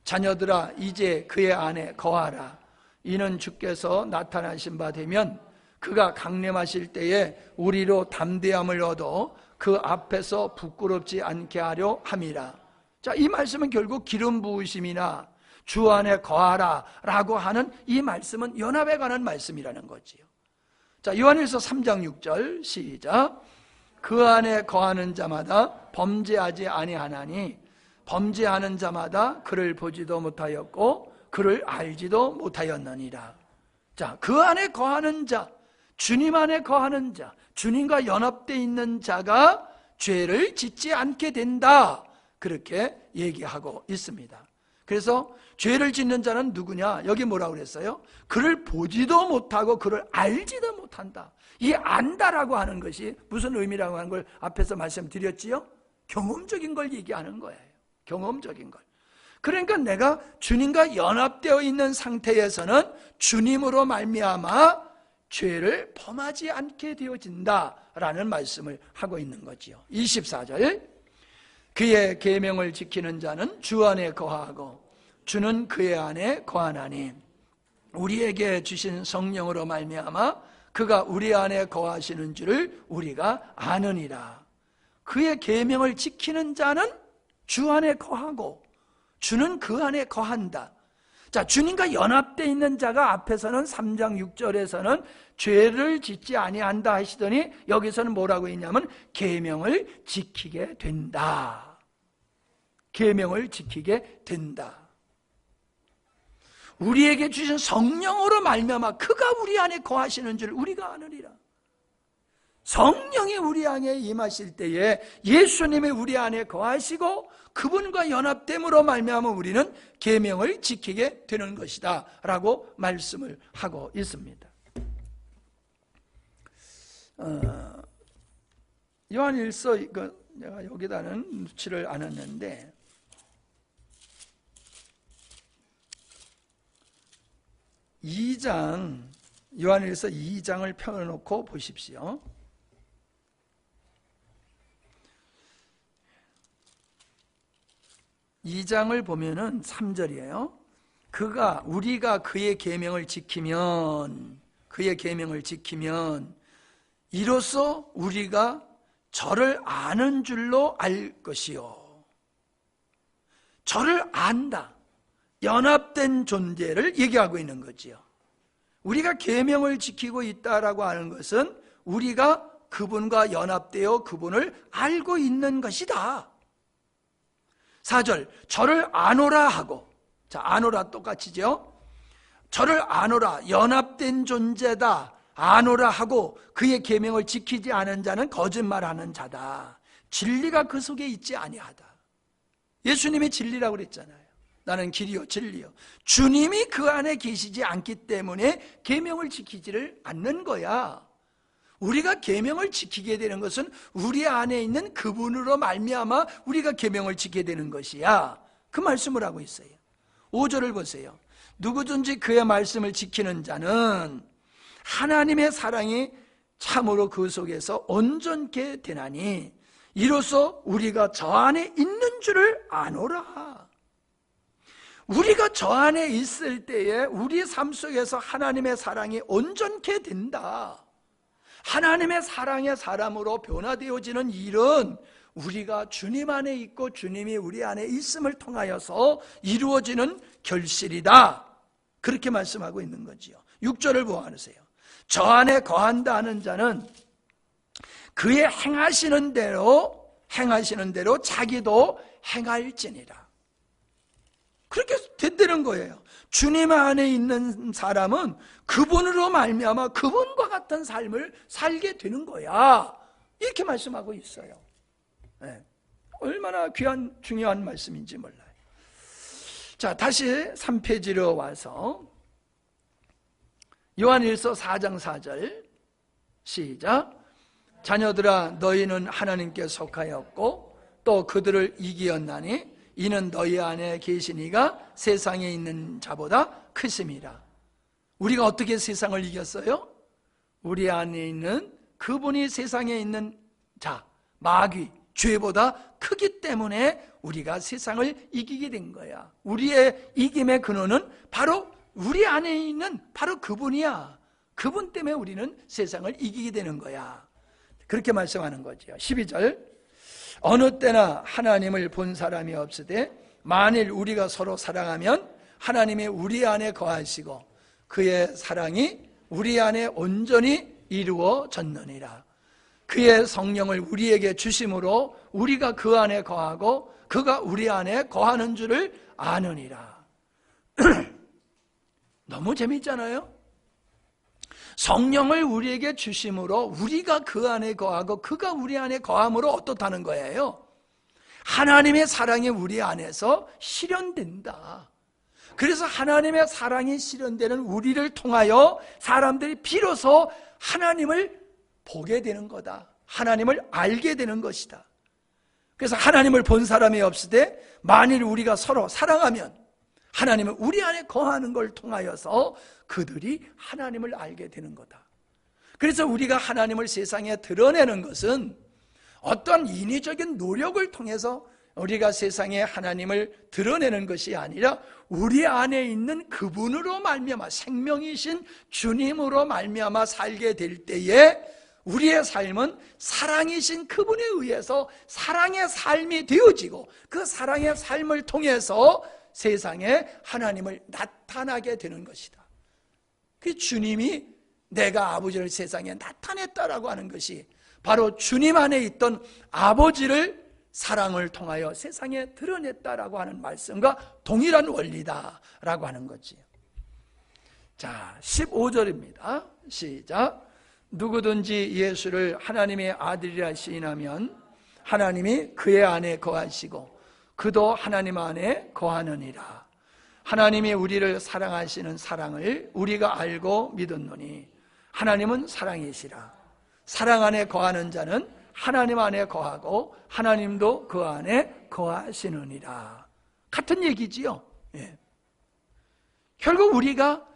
자녀들아 이제 그의 안에 거하라. 이는 주께서 나타나신 바 되면 그가 강림하실 때에 우리로 담대함을 얻어 그 앞에서 부끄럽지 않게 하려 함이라. 자, 이 말씀은 결국 기름 부으심이나 주 안에 거하라 라고 하는 이 말씀은 연합에 관한 말씀이라는 거지요. 자, 요한일서 3장 6절 시작. 그 안에 거하는 자마다 범죄하지 아니하나니 범죄하는 자마다 그를 보지도 못하였고 그를 알지도 못하였느니라. 자, 그 안에 거하는 자, 주님 안에 거하는 자, 주님과 연합되어 있는 자가 죄를 짓지 않게 된다, 그렇게 얘기하고 있습니다. 그래서 죄를 짓는 자는 누구냐? 여기 뭐라고 그랬어요? 그를 보지도 못하고 그를 알지도 못한다. 이 안다라고 하는 것이 무슨 의미라고 하는 걸 앞에서 말씀드렸지요? 경험적인 걸 얘기하는 거예요. 경험적인 걸. 그러니까 내가 주님과 연합되어 있는 상태에서는 주님으로 말미암아 죄를 범하지 않게 되어진다라는 말씀을 하고 있는 거지요. 24절. 그의 계명을 지키는 자는 주 안에 거하고 주는 그의 안에 거하나니 우리에게 주신 성령으로 말미암아 그가 우리 안에 거하시는 줄을 우리가 아느니라. 그의 계명을 지키는 자는 주 안에 거하고 주는 그 안에 거한다. 자, 주님과 연합되어 있는 자가 앞에서는 3장 6절에서는 죄를 짓지 아니한다 하시더니 여기서는 뭐라고 했냐면 계명을 지키게 된다. 계명을 지키게 된다. 우리에게 주신 성령으로 말미암아 그가 우리 안에 거하시는 줄 우리가 아느리라. 성령이 우리 안에 임하실 때에 예수님이 우리 안에 거하시고 그분과 연합됨으로 말미암아 우리는 계명을 지키게 되는 것이다 라고 말씀을 하고 있습니다. 요한일서, 내가 여기다는 놓지를 않았는데 요한일서 2장을 펴놓고 보십시오. 이 장을 보면은 3절이에요. 우리가 그의 계명을 지키면 이로써 우리가 저를 아는 줄로 알 것이요. 저를 안다. 연합된 존재를 얘기하고 있는 거지요. 우리가 계명을 지키고 있다라고 하는 것은 우리가 그분과 연합되어 그분을 알고 있는 것이다. 4절, 저를 아노라 하고, 자, 아노라 똑같이죠. 저를 아노라, 연합된 존재다, 아노라 하고 그의 계명을 지키지 않은 자는 거짓말하는 자다. 진리가 그 속에 있지 아니하다. 예수님이 진리라고 그랬잖아요. 나는 길이요 진리요. 주님이 그 안에 계시지 않기 때문에 계명을 지키지를 않는 거야. 우리가 계명을 지키게 되는 것은 우리 안에 있는 그분으로 말미암아 우리가 계명을 지키게 되는 것이야. 그 말씀을 하고 있어요. 5절을 보세요. 누구든지 그의 말씀을 지키는 자는 하나님의 사랑이 참으로 그 속에서 온전케 되나니 이로써 우리가 저 안에 있는 줄을 아노라. 우리가 저 안에 있을 때에 우리 삶 속에서 하나님의 사랑이 온전케 된다. 하나님의 사랑의 사람으로 변화되어지는 일은 우리가 주님 안에 있고 주님이 우리 안에 있음을 통하여서 이루어지는 결실이다. 그렇게 말씀하고 있는 거지요. 6절을 보아하세요. 저 안에 거한다 하는 자는 그의 행하시는 대로 자기도 행할지니라. 그렇게 된다는 거예요. 주님 안에 있는 사람은 그분으로 말미암아 그분과 같은 삶을 살게 되는 거야. 이렇게 말씀하고 있어요. 네. 얼마나 귀한 중요한 말씀인지 몰라요. 자, 다시 3페이지로 와서 요한일서 4장 4절 시작. 자녀들아 너희는 하나님께 속하였고 또 그들을 이기었나니 이는 너희 안에 계신 이가 세상에 있는 자보다 크심이라. 우리가 어떻게 세상을 이겼어요? 우리 안에 있는 그분이 세상에 있는 자, 마귀, 죄보다 크기 때문에 우리가 세상을 이기게 된 거야. 우리의 이김의 근원은 바로 우리 안에 있는 바로 그분이야. 그분 때문에 우리는 세상을 이기게 되는 거야. 그렇게 말씀하는 거죠. 12절. 어느 때나 하나님을 본 사람이 없으되 만일 우리가 서로 사랑하면 하나님이 우리 안에 거하시고 그의 사랑이 우리 안에 온전히 이루어졌느니라. 그의 성령을 우리에게 주심으로 우리가 그 안에 거하고 그가 우리 안에 거하는 줄을 아느니라. 너무 재밌잖아요. 성령을 우리에게 주심으로 우리가 그 안에 거하고 그가 우리 안에 거함으로 어떻다는 거예요? 하나님의 사랑이 우리 안에서 실현된다. 그래서 하나님의 사랑이 실현되는 우리를 통하여 사람들이 비로소 하나님을 보게 되는 거다. 하나님을 알게 되는 것이다. 그래서 하나님을 본 사람이 없으되 만일 우리가 서로 사랑하면 하나님은 우리 안에 거하는 걸 통하여서 그들이 하나님을 알게 되는 거다. 그래서 우리가 하나님을 세상에 드러내는 것은 어떤 인위적인 노력을 통해서 우리가 세상에 하나님을 드러내는 것이 아니라 우리 안에 있는 그분으로 말미암아 생명이신 주님으로 말미암아 살게 될 때에 우리의 삶은 사랑이신 그분에 의해서 사랑의 삶이 되어지고 그 사랑의 삶을 통해서 세상에 하나님을 나타나게 되는 것이다. 그 주님이 내가 아버지를 세상에 나타냈다라고 하는 것이 바로 주님 안에 있던 아버지를 사랑을 통하여 세상에 드러냈다라고 하는 말씀과 동일한 원리다라고 하는 거지. 자, 15절입니다. 시작. 누구든지 예수를 하나님의 아들이라 시인하면 하나님이 그의 안에 거하시고 그도 하나님 안에 거하느니라. 하나님이 우리를 사랑하시는 사랑을 우리가 알고 믿었노니 하나님은 사랑이시라. 사랑 안에 거하는 자는 하나님 안에 거하고 하나님도 그 안에 거하시느니라. 같은 얘기지요. 예. 결국 우리가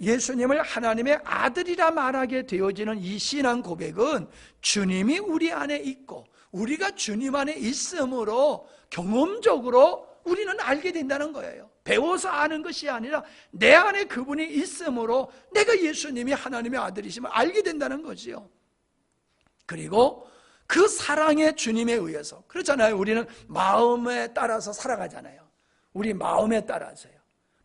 예수님을 하나님의 아들이라 말하게 되어지는 이 신앙 고백은 주님이 우리 안에 있고 우리가 주님 안에 있음으로 경험적으로 우리는 알게 된다는 거예요. 배워서 아는 것이 아니라 내 안에 그분이 있음으로 내가 예수님이 하나님의 아들이심을 알게 된다는 거지요. 그리고 그 사랑의 주님에 의해서, 그렇잖아요. 우리는 마음에 따라서 살아가잖아요. 우리 마음에 따라서요.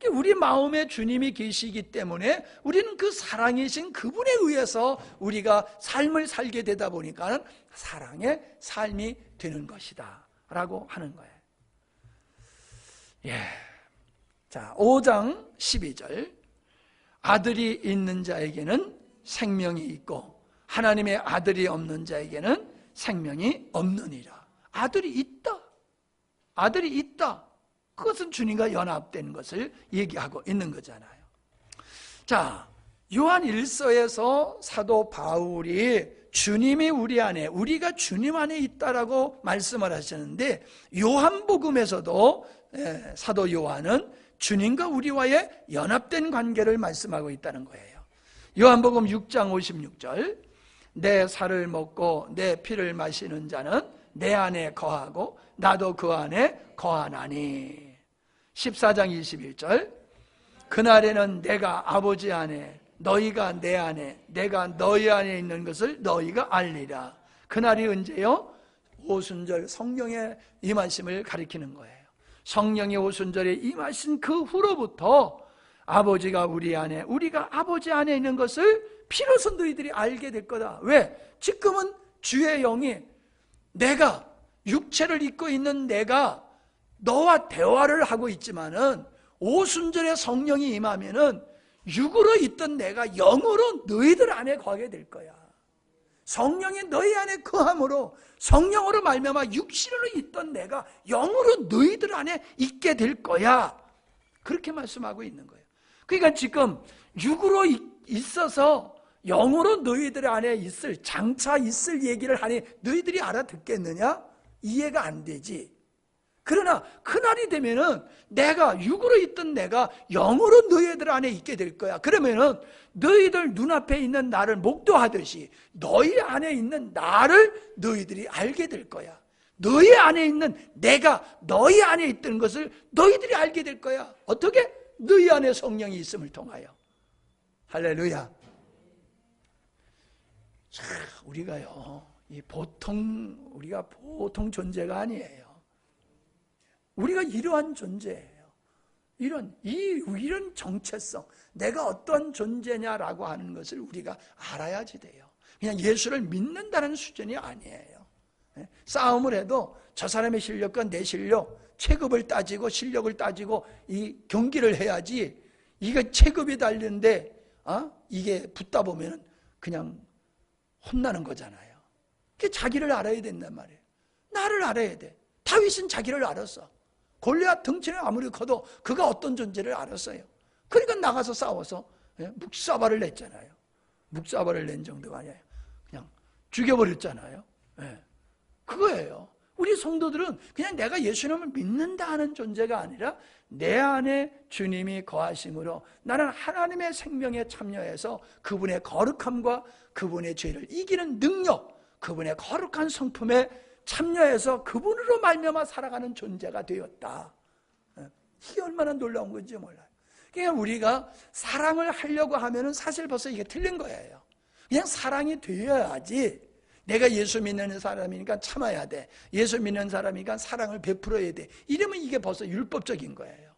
우리 마음에 주님이 계시기 때문에 우리는 그 사랑이신 그분에 의해서 우리가 삶을 살게 되다 보니까 사랑의 삶이 되는 것이다 라고 하는 거예요. 예. 자, 5장 12절. 아들이 있는 자에게는 생명이 있고 하나님의 아들이 없는 자에게는 생명이 없느니라. 아들이 있다. 아들이 있다. 그것은 주님과 연합된 것을 얘기하고 있는 거잖아요. 자, 요한 1서에서 사도 바울이 주님이 우리 안에, 우리가 주님 안에 있다라고 말씀을 하셨는데 요한복음에서도 사도 요한은 주님과 우리와의 연합된 관계를 말씀하고 있다는 거예요. 요한복음 6장 56절. 내 살을 먹고 내 피를 마시는 자는 내 안에 거하고 나도 그 안에 거하나니. 14장 21절. 그날에는 내가 아버지 안에, 너희가 내 안에, 내가 너희 안에 있는 것을 너희가 알리라. 그날이 언제요? 오순절 성령의 임하심을 가리키는 거예요. 성령의 오순절에 임하신 그 후로부터 아버지가 우리 안에, 우리가 아버지 안에 있는 것을 비로소 너희들이 알게 될 거다. 왜? 지금은 주의 영이, 내가 육체를 입고 있는 내가 너와 대화를 하고 있지만은 오순절에 성령이 임하면은 육으로 있던 내가 영으로 너희들 안에 거하게 될 거야. 성령이 너희 안에 거함으로, 성령으로 말미암아 육신으로 있던 내가 영으로 너희들 안에 있게 될 거야. 그렇게 말씀하고 있는 거예요. 그러니까 지금 육으로 있어서 영으로 너희들 안에 장차 있을 얘기를 하니 너희들이 알아듣겠느냐? 이해가 안 되지. 그러나 그날이 되면은 내가 육으로 있던 내가 영으로 너희들 안에 있게 될 거야. 그러면은 너희들 눈앞에 있는 나를 목도하듯이 너희 안에 있는 나를 너희들이 알게 될 거야. 너희 안에 있는 내가 너희 안에 있던 것을 너희들이 알게 될 거야. 어떻게? 너희 안에 성령이 있음을 통하여. 할렐루야. 자, 우리가요, 우리가 보통 존재가 아니에요. 우리가 이러한 존재예요. 이런 정체성, 내가 어떤 존재냐라고 하는 것을 우리가 알아야지 돼요. 그냥 예수를 믿는다는 수준이 아니에요. 싸움을 해도 저 사람의 실력과 내 실력, 체급을 따지고 실력을 따지고 이 경기를 해야지, 이게 체급이 달리는데 이게 붙다 보면 그냥 혼나는 거잖아요. 그게 자기를 알아야 된단 말이에요. 나를 알아야 돼. 다윗은 자기를 알았어. 골리앗 덩치는 아무리 커도 그가 어떤 존재를 알았어요. 그러니까 나가서 싸워서 묵사발을 냈잖아요. 묵사발을 낸 정도가 아니에요. 그냥 죽여버렸잖아요. 그거예요. 우리 성도들은 그냥 내가 예수님을 믿는다 하는 존재가 아니라 내 안에 주님이 거하심으로 나는 하나님의 생명에 참여해서 그분의 거룩함과 그분의 죄를 이기는 능력, 그분의 거룩한 성품에 참여해서 그분으로 말미암아 살아가는 존재가 되었다. 이게 얼마나 놀라운 건지 몰라요. 그러니까 우리가 사랑을 하려고 하면은 사실 벌써 이게 틀린 거예요. 그냥 사랑이 되어야지. 내가 예수 믿는 사람이니까 참아야 돼. 예수 믿는 사람이니까 사랑을 베풀어야 돼. 이러면 이게 벌써 율법적인 거예요.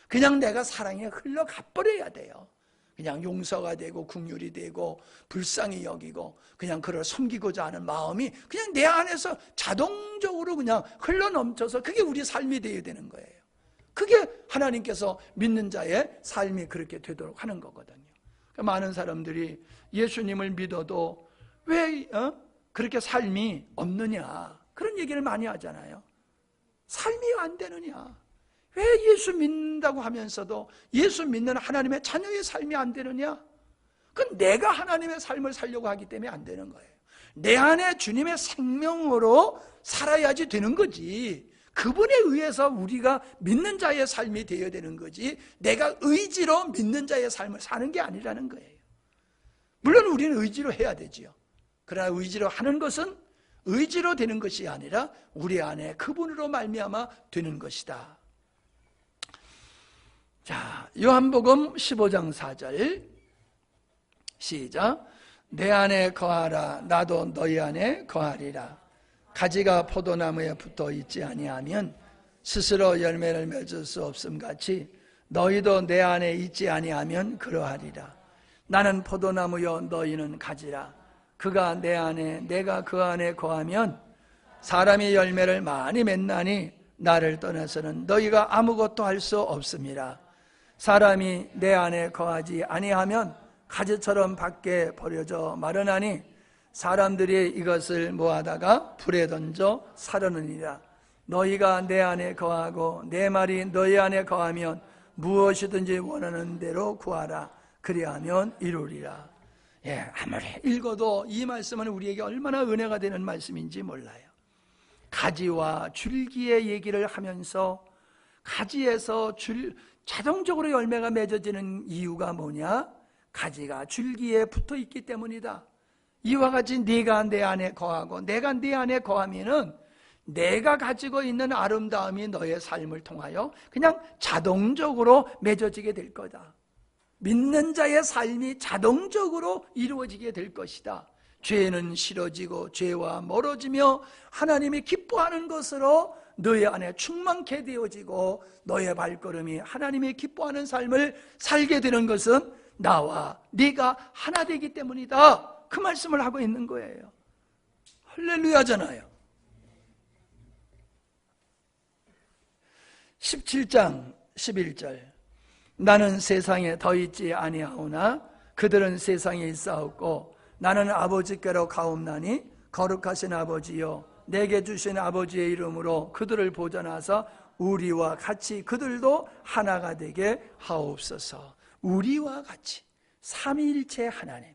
그냥 내가 사랑에 흘러가 버려야 돼요. 그냥 용서가 되고 긍휼이 되고 불쌍히 여기고 그냥 그를 섬기고자 하는 마음이 그냥 내 안에서 자동적으로 그냥 흘러넘쳐서 그게 우리 삶이 되어야 되는 거예요. 그게 하나님께서 믿는 자의 삶이 그렇게 되도록 하는 거거든요. 많은 사람들이 예수님을 믿어도 왜 그렇게 삶이 없느냐, 그런 얘기를 많이 하잖아요. 삶이 안 되느냐, 왜 예수 믿는다고 하면서도 예수 믿는 하나님의 자녀의 삶이 안 되느냐? 그건 내가 하나님의 삶을 살려고 하기 때문에 안 되는 거예요. 내 안에 주님의 생명으로 살아야지 되는 거지. 그분에 의해서 우리가 믿는 자의 삶이 되어야 되는 거지, 내가 의지로 믿는 자의 삶을 사는 게 아니라는 거예요. 물론 우리는 의지로 해야 되지요. 그러나 의지로 하는 것은 의지로 되는 것이 아니라 우리 안에 그분으로 말미암아 되는 것이다. 자, 요한복음 15장 4절 시작. 내 안에 거하라, 나도 너희 안에 거하리라. 가지가 포도나무에 붙어 있지 아니하면 스스로 열매를 맺을 수 없음 같이 너희도 내 안에 있지 아니하면 그러하리라. 나는 포도나무요 너희는 가지라. 그가 내 안에 내가 그 안에 거하면 사람이 열매를 많이 맺나니 나를 떠나서는 너희가 아무것도 할 수 없음이라. 사람이 내 안에 거하지 아니하면 가지처럼 밖에 버려져 마르나니 사람들이 이것을 모아다가 불에 던져 사르느니라. 너희가 내 안에 거하고 내 말이 너희 안에 거하면 무엇이든지 원하는 대로 구하라. 그리하면 이루리라. 아무리 읽어도 이 말씀은 우리에게 얼마나 은혜가 되는 말씀인지 몰라요. 가지와 줄기의 얘기를 하면서 가지에서 자동적으로 열매가 맺어지는 이유가 뭐냐? 가지가 줄기에 붙어 있기 때문이다. 이와 같이 네가 내 안에 거하고 내가 네 안에 거하면은 내가 가지고 있는 아름다움이 너의 삶을 통하여 그냥 자동적으로 맺어지게 될 거다. 믿는 자의 삶이 자동적으로 이루어지게 될 것이다. 죄는 싫어지고 죄와 멀어지며 하나님이 기뻐하는 것으로 너의 안에 충만케 되어지고 너의 발걸음이 하나님이 기뻐하는 삶을 살게 되는 것은 나와 네가 하나 되기 때문이다. 그 말씀을 하고 있는 거예요. 할렐루야잖아요. 17장 11절 나는 세상에 더 있지 아니하오나 그들은 세상에 있사옵고 나는 아버지께로 가옵나니 거룩하신 아버지여 내게 주신 아버지의 이름으로 그들을 보존하사 우리와 같이 그들도 하나가 되게 하옵소서. 우리와 같이 삼위일체 하나님,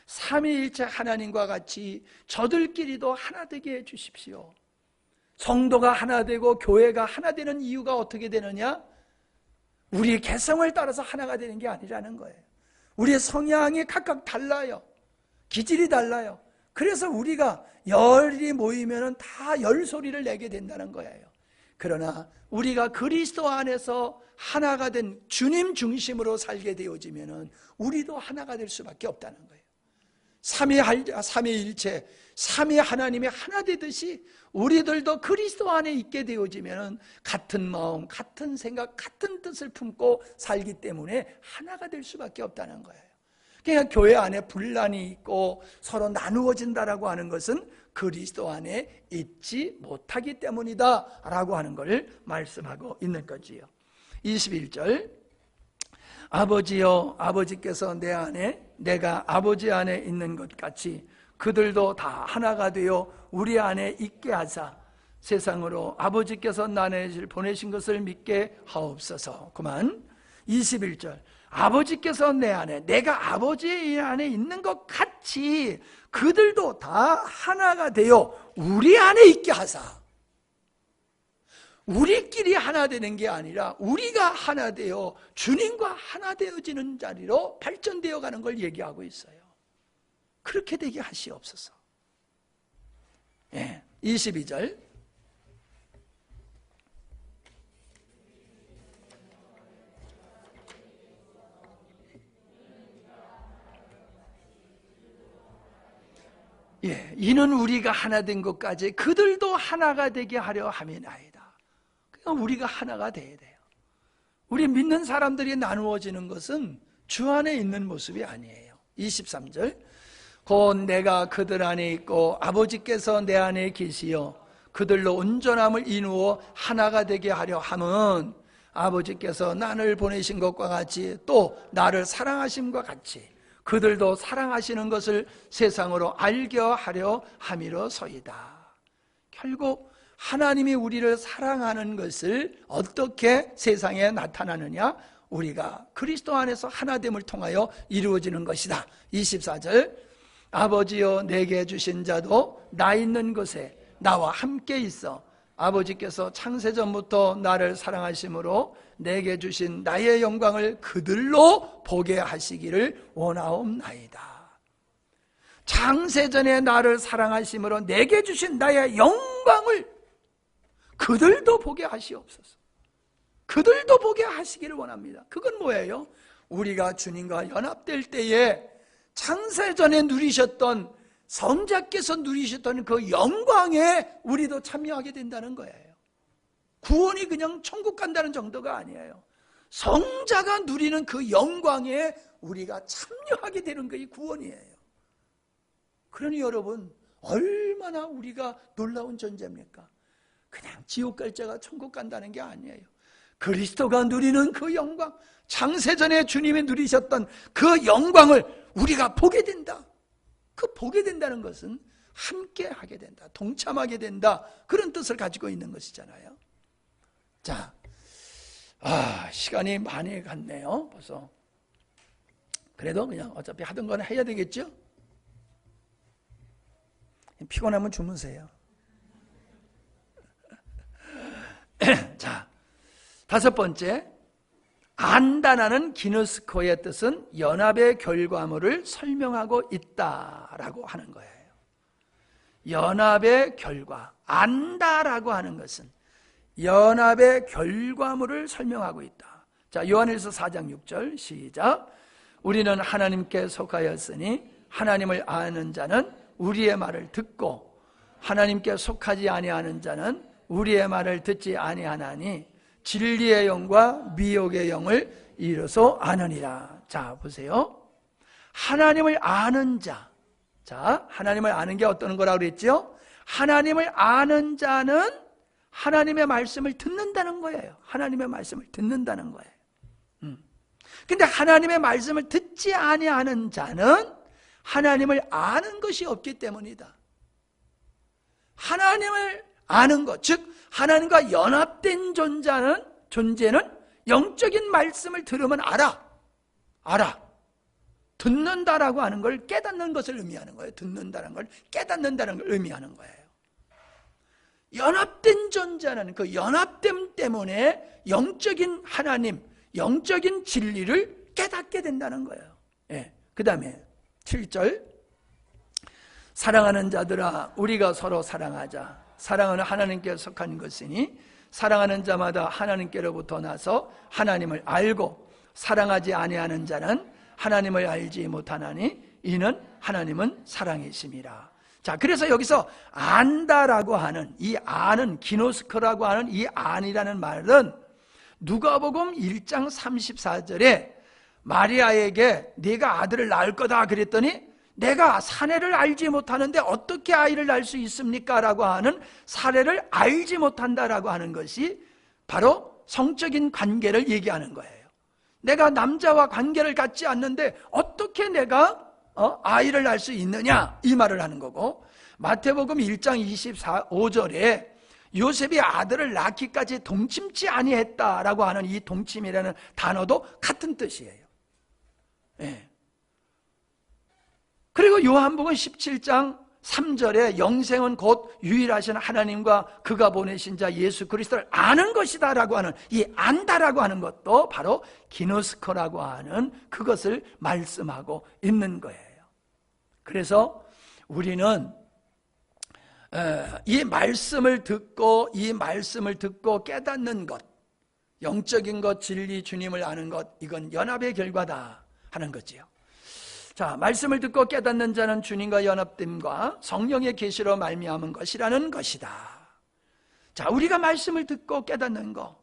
삼위일체 하나님과 같이 저들끼리도 하나 되게 해주십시오. 성도가 하나 되고 교회가 하나 되는 이유가 어떻게 되느냐? 우리의 개성을 따라서 하나가 되는 게 아니라는 거예요. 우리의 성향이 각각 달라요. 기질이 달라요. 그래서 우리가 열이 모이면 다 열소리를 내게 된다는 거예요. 그러나 우리가 그리스도 안에서 하나가 된 주님 중심으로 살게 되어지면 우리도 하나가 될 수밖에 없다는 거예요. 삼위일체, 삼위 하나님이 하나 되듯이 우리들도 그리스도 안에 있게 되어지면 같은 마음, 같은 생각, 같은 뜻을 품고 살기 때문에 하나가 될 수밖에 없다는 거예요. 그러니까 교회 안에 분란이 있고 서로 나누어진다라고 하는 것은 그리스도 안에 있지 못하기 때문이다 라고 하는 것을 말씀하고 있는 거지요. 21절 아버지여 아버지께서 내 안에 내가 아버지 안에 있는 것 같이 그들도 다 하나가 되어 우리 안에 있게 하사 세상으로 아버지께서 나를 보내신 것을 믿게 하옵소서. 그만. 21절 아버지께서 내 안에 내가 아버지 안에 있는 것 같이 그들도 다 하나가 되어 우리 안에 있게 하사. 우리끼리 하나 되는 게 아니라 우리가 하나 되어 주님과 하나 되어지는 자리로 발전되어 가는 걸 얘기하고 있어요. 그렇게 되게 하시옵소서. 22절 이는 우리가 하나 된 것까지 그들도 하나가 되게 하려 함이나이다. 그러니까 우리가 하나가 돼야 돼요. 우리 믿는 사람들이 나누어지는 것은 주 안에 있는 모습이 아니에요. 23절 곧 내가 그들 안에 있고 아버지께서 내 안에 계시어 그들로 온전함을 이루어 하나가 되게 하려 함은 아버지께서 나를 보내신 것과 같이 또 나를 사랑하심과 같이 그들도 사랑하시는 것을 세상으로 알게 하려 함이로소이다. 결국 하나님이 우리를 사랑하는 것을 어떻게 세상에 나타나느냐? 우리가 그리스도 안에서 하나됨을 통하여 이루어지는 것이다. 24절 아버지여 내게 주신 자도 나 있는 곳에 나와 함께 있어 아버지께서 창세전부터 나를 사랑하심으로 내게 주신 나의 영광을 그들로 보게 하시기를 원하옵나이다. 창세전에 나를 사랑하심으로 내게 주신 나의 영광을 그들도 보게 하시옵소서. 그들도 보게 하시기를 원합니다. 그건 뭐예요? 우리가 주님과 연합될 때에 창세전에 누리셨던 성자께서 누리셨던 그 영광에 우리도 참여하게 된다는 거예요. 구원이 그냥 천국 간다는 정도가 아니에요. 성자가 누리는 그 영광에 우리가 참여하게 되는 것이 구원이에요. 그러니 여러분 얼마나 우리가 놀라운 존재입니까? 그냥 지옥 갈 자가 천국 간다는 게 아니에요. 그리스도가 누리는 그 영광, 창세전에 주님이 누리셨던 그 영광을 우리가 보게 된다. 그 보게 된다는 것은 함께 하게 된다, 동참하게 된다, 그런 뜻을 가지고 있는 것이잖아요. 자, 시간이 많이 갔네요 벌써. 그래도 그냥 어차피 하던 건 해야 되겠죠? 피곤하면 주무세요. 자, 다섯 번째, 안다라는 기누스코의 뜻은 연합의 결과물을 설명하고 있다라고 하는 거예요. 연합의 결과, 안다라고 하는 것은 연합의 결과물을 설명하고 있다. 자, 요한일서 4장 6절 시작. 우리는 하나님께 속하였으니 하나님을 아는 자는 우리의 말을 듣고 하나님께 속하지 아니하는 자는 우리의 말을 듣지 아니하나니 진리의 영과 미혹의 영을 이로써 아느니라. 자, 보세요. 하나님을 아는 자. 자, 하나님을 아는 게 어떤 거라고 그랬죠? 하나님을 아는 자는 하나님의 말씀을 듣는다는 거예요. 하나님의 말씀을 듣는다는 거예요. 근데 하나님의 말씀을 듣지 아니하는 자는 하나님을 아는 것이 없기 때문이다. 하나님을 아는 것, 즉 하나님과 연합된 존재는 영적인 말씀을 들으면 알아. 듣는다라고 하는 걸 깨닫는 것을 의미하는 거예요. 듣는다는 걸 깨닫는다는 걸 의미하는 거예요. 연합된 존재는 그 연합됨 때문에 영적인 하나님, 영적인 진리를 깨닫게 된다는 거예요. 예. 그 다음에 7절 사랑하는 자들아 우리가 서로 사랑하자. 사랑은 하나님께 속한 것이니 사랑하는 자마다 하나님께로부터 나서 하나님을 알고 사랑하지 아니하는 자는 하나님을 알지 못하나니 이는 하나님은 사랑이심이라. 자, 그래서 여기서 안다라고 하는 이 안은 기노스코라고 하는 이 안이라는 말은 누가복음 1장 34절에 마리아에게 네가 아들을 낳을 거다 그랬더니 내가 사내를 알지 못하는데 어떻게 아이를 낳을 수 있습니까? 라고 하는 사례를 알지 못한다라고 하는 것이 바로 성적인 관계를 얘기하는 거예요. 내가 남자와 관계를 갖지 않는데 어떻게 내가 아이를 낳을 수 있느냐 이 말을 하는 거고, 마태복음 1장 25절에 요셉이 아들을 낳기까지 동침치 아니했다라고 하는 이 동침이라는 단어도 같은 뜻이에요. 네. 그리고 요한복음 17장 3절에 영생은 곧 유일하신 하나님과 그가 보내신 자 예수 그리스도를 아는 것이다 라고 하는 이 안다라고 하는 것도 바로 기노스코라고 하는 그것을 말씀하고 있는 거예요. 그래서 우리는 이 말씀을 듣고 깨닫는 것, 영적인 것, 진리, 주님을 아는 것, 이건 연합의 결과다 하는 거지요. 자, 말씀을 듣고 깨닫는 자는 주님과 연합됨과 성령의 계시로 말미암은 것이라는 것이다. 자, 우리가 말씀을 듣고 깨닫는 거.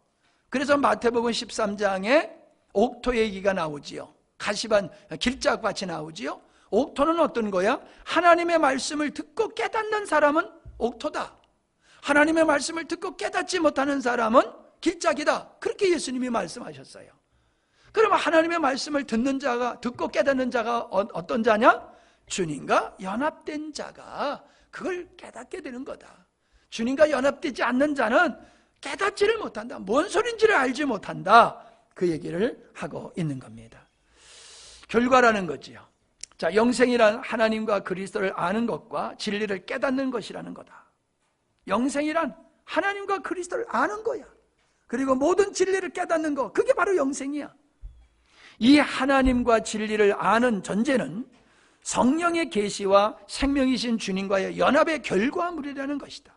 그래서 마태복음 13장에 옥토 얘기가 나오지요. 가시반 길짝밭이 나오지요. 옥토는 어떤 거야? 하나님의 말씀을 듣고 깨닫는 사람은 옥토다. 하나님의 말씀을 듣고 깨닫지 못하는 사람은 길짝이다. 그렇게 예수님이 말씀하셨어요. 그러면 하나님의 말씀을 듣고 깨닫는 자가 어떤 자냐? 주님과 연합된 자가 그걸 깨닫게 되는 거다. 주님과 연합되지 않는 자는 깨닫지를 못한다. 뭔 소린지를 알지 못한다. 그 얘기를 하고 있는 겁니다. 결과라는 거지요. 자, 영생이란 하나님과 그리스도를 아는 것과 진리를 깨닫는 것이라는 거다. 영생이란 하나님과 그리스도를 아는 거야. 그리고 모든 진리를 깨닫는 거, 그게 바로 영생이야. 이 하나님과 진리를 아는 전제는 성령의 계시와 생명이신 주님과의 연합의 결과물이라는 것이다.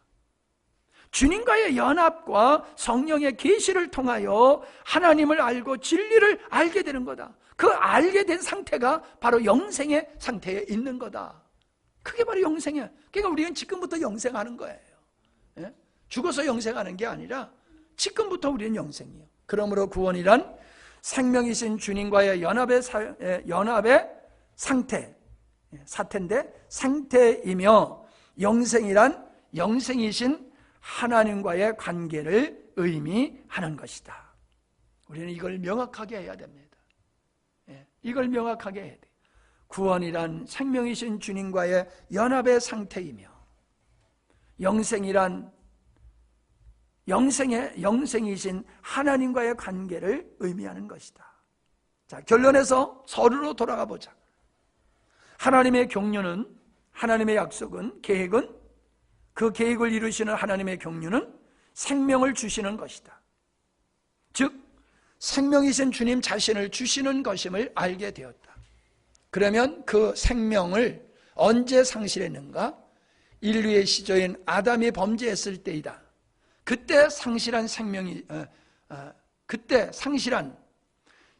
주님과의 연합과 성령의 계시를 통하여 하나님을 알고 진리를 알게 되는 거다. 그 알게 된 상태가 바로 영생의 상태에 있는 거다. 그게 바로 영생이야. 그러니까 우리는 지금부터 영생하는 거예요. 예? 죽어서 영생하는 게 아니라 지금부터 우리는 영생이에요. 그러므로 구원이란 생명이신 주님과의 연합의 사태인데 상태이며, 영생이란 영생이신 하나님과의 관계를 의미하는 것이다. 우리는 이걸 명확하게 해야 됩니다. 이걸 명확하게 해야 돼. 구원이란 생명이신 주님과의 연합의 상태이며, 영생이란 영생이신 하나님과의 관계를 의미하는 것이다. 자, 결론에서 서류로 돌아가 보자. 하나님의 경륜은, 하나님의 약속은, 계획은, 그 계획을 이루시는 하나님의 경륜은 생명을 주시는 것이다. 즉 생명이신 주님 자신을 주시는 것임을 알게 되었다. 그러면 그 생명을 언제 상실했는가? 인류의 시조인 아담이 범죄했을 때이다. 그때 상실한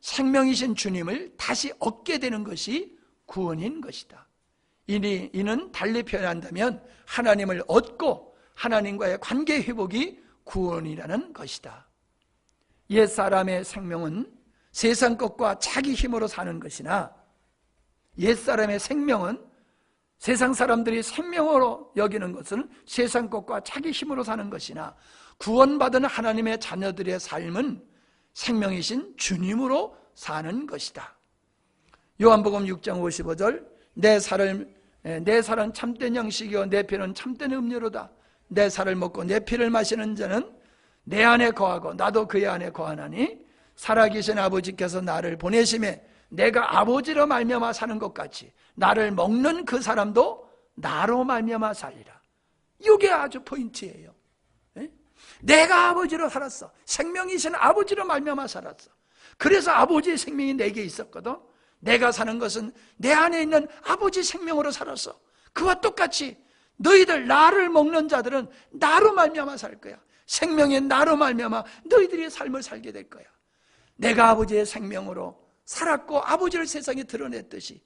생명이신 주님을 다시 얻게 되는 것이 구원인 것이다. 이는 달리 표현한다면 하나님을 얻고 하나님과의 관계 회복이 구원이라는 것이다. 옛사람의 생명은 세상 것과 자기 힘으로 사는 것이나 옛사람의 생명은 세상 사람들이 생명으로 여기는 것은 세상 것과 자기 힘으로 사는 것이나 구원받은 하나님의 자녀들의 삶은 생명이신 주님으로 사는 것이다. 요한복음 6장 55절 내 살은 참된 양식이요 내 피는 참된 음료로다. 내 살을 먹고 내 피를 마시는 자는 내 안에 거하고 나도 그의 안에 거하나니 살아계신 아버지께서 나를 보내심에 내가 아버지로 말미암아 사는 것 같이 나를 먹는 그 사람도 나로 말미암아 살리라. 이게 아주 포인트예요. 내가 아버지로 살았어. 생명이신 아버지로 말미암아 살았어. 그래서 아버지의 생명이 내게 있었거든. 내가 사는 것은 내 안에 있는 아버지 생명으로 살았어. 그와 똑같이 너희들 나를 먹는 자들은 나로 말미암아 살 거야. 생명의 나로 말미암아 너희들의 삶을 살게 될 거야. 내가 아버지의 생명으로 살았고 아버지를 세상에 드러냈듯이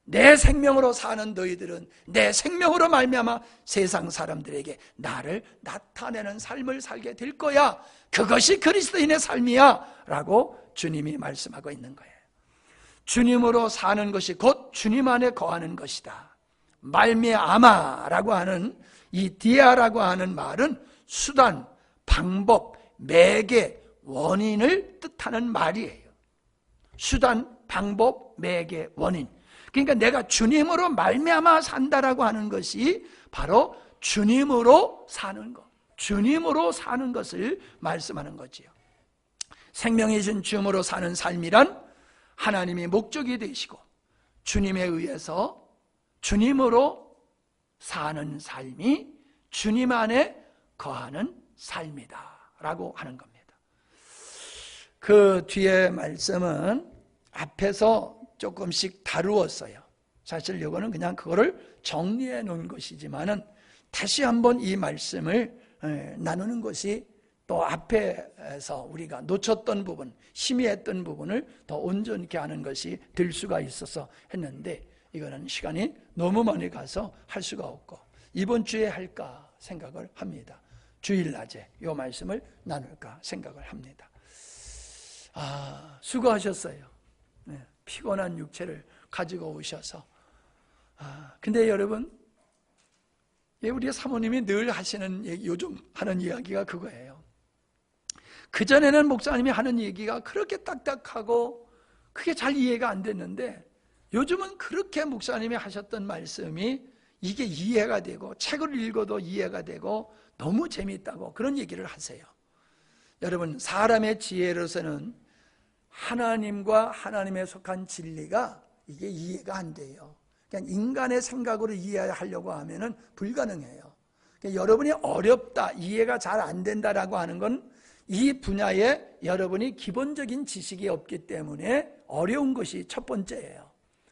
내 생명으로 사는 너희들은 내 생명으로 말미암아 세상 사람들에게 나를 나타내는 삶을 살게 될 거야. 그것이 그리스도인의 삶이야 라고 주님이 말씀하고 있는 거예요. 주님으로 사는 것이 곧 주님 안에 거하는 것이다. 말미암아라고 하는 이 디아라고 하는 말은 수단, 방법, 매개, 원인을 뜻하는 말이에요. 수단, 방법, 매개, 원인. 그러니까 내가 주님으로 말미암아 산다라고 하는 것이 바로 주님으로 사는 것, 주님으로 사는 것을 말씀하는 거지요. 생명이신 주님으로 사는 삶이란 하나님이 목적이 되시고 주님에 의해서 주님으로 사는 삶이 주님 안에 거하는 삶이다 라고 하는 겁니다. 그 뒤에 말씀은 앞에서 조금씩 다루었어요. 사실 이거는 그냥 그거를 정리해 놓은 것이지만은 다시 한번 이 말씀을 나누는 것이 또 앞에서 우리가 놓쳤던 부분, 희미했던 부분을 더 온전케 하는 것이 될 수가 있어서 했는데 이거는 시간이 너무 많이 가서 할 수가 없고 이번 주에 할까 생각을 합니다. 주일낮에 이 말씀을 나눌까 생각을 합니다. 수고하셨어요. 네, 피곤한 육체를 가지고 오셔서. 근데 여러분, 우리 사모님이 늘 하시는 요즘 하는 이야기가 그거예요. 그전에는 목사님이 하는 얘기가 그렇게 딱딱하고 그게 잘 이해가 안 됐는데 요즘은 그렇게 목사님이 하셨던 말씀이 이게 이해가 되고 책을 읽어도 이해가 되고 너무 재미있다고 그런 얘기를 하세요. 여러분, 사람의 지혜로서는 하나님과 하나님에 속한 진리가 이게 이해가 안 돼요. 그냥 인간의 생각으로 이해하려고 하면은 불가능해요. 그러니까 여러분이 어렵다, 이해가 잘 안 된다라고 하는 건 이 분야에 여러분이 기본적인 지식이 없기 때문에 어려운 것이 첫 번째예요.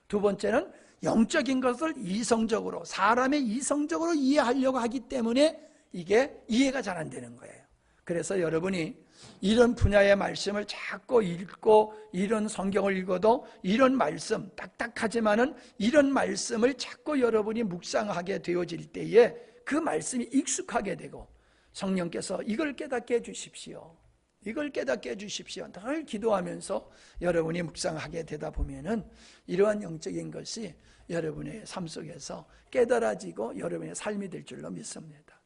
두 번째는 영적인 것을 이성적으로, 사람의 이성적으로 이해하려고 하기 때문에 이게 이해가 잘 안 되는 거예요. 그래서 여러분이 이런 분야의 말씀을 자꾸 읽고 이런 성경을 읽어도 이런 말씀, 딱딱하지만은 이런 말씀을 자꾸 여러분이 묵상하게 되어질 때에 그 말씀이 익숙하게 되고 성령께서 이걸 깨닫게 해주십시오. 이걸 깨닫게 해주십시오. 늘 기도하면서 여러분이 묵상하게 되다 보면은 이러한 영적인 것이 여러분의 삶 속에서 깨달아지고 여러분의 삶이 될 줄로 믿습니다.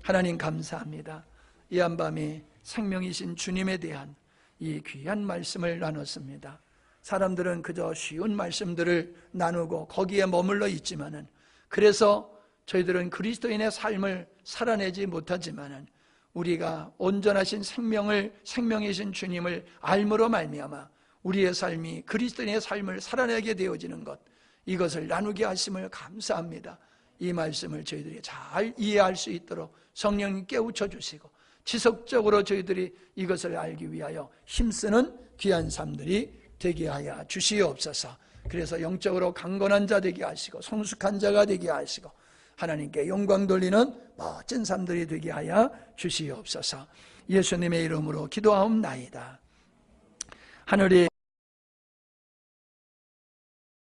하나님 감사합니다. 이 한밤에 생명이신 주님에 대한 이 귀한 말씀을 나눴습니다. 사람들은 그저 쉬운 말씀들을 나누고 거기에 머물러 있지만은 그래서 저희들은 그리스도인의 삶을 살아내지 못하지만은 우리가 온전하신 생명이신 주님을 알므로 말미암아 우리의 삶이 그리스도인의 삶을 살아내게 되어지는 것, 이것을 나누게 하심을 감사합니다. 이 말씀을 저희들이 잘 이해할 수 있도록 성령님 깨우쳐 주시고 지속적으로 저희들이 이것을 알기 위하여 힘쓰는 귀한 삶들이 되게 하여 주시옵소서. 그래서 영적으로 강건한 자 되게 하시고 성숙한 자가 되게 하시고 하나님께 영광 돌리는 멋진 삶들이 되게 하여 주시옵소서. 예수님의 이름으로 기도하옵나이다. 하늘에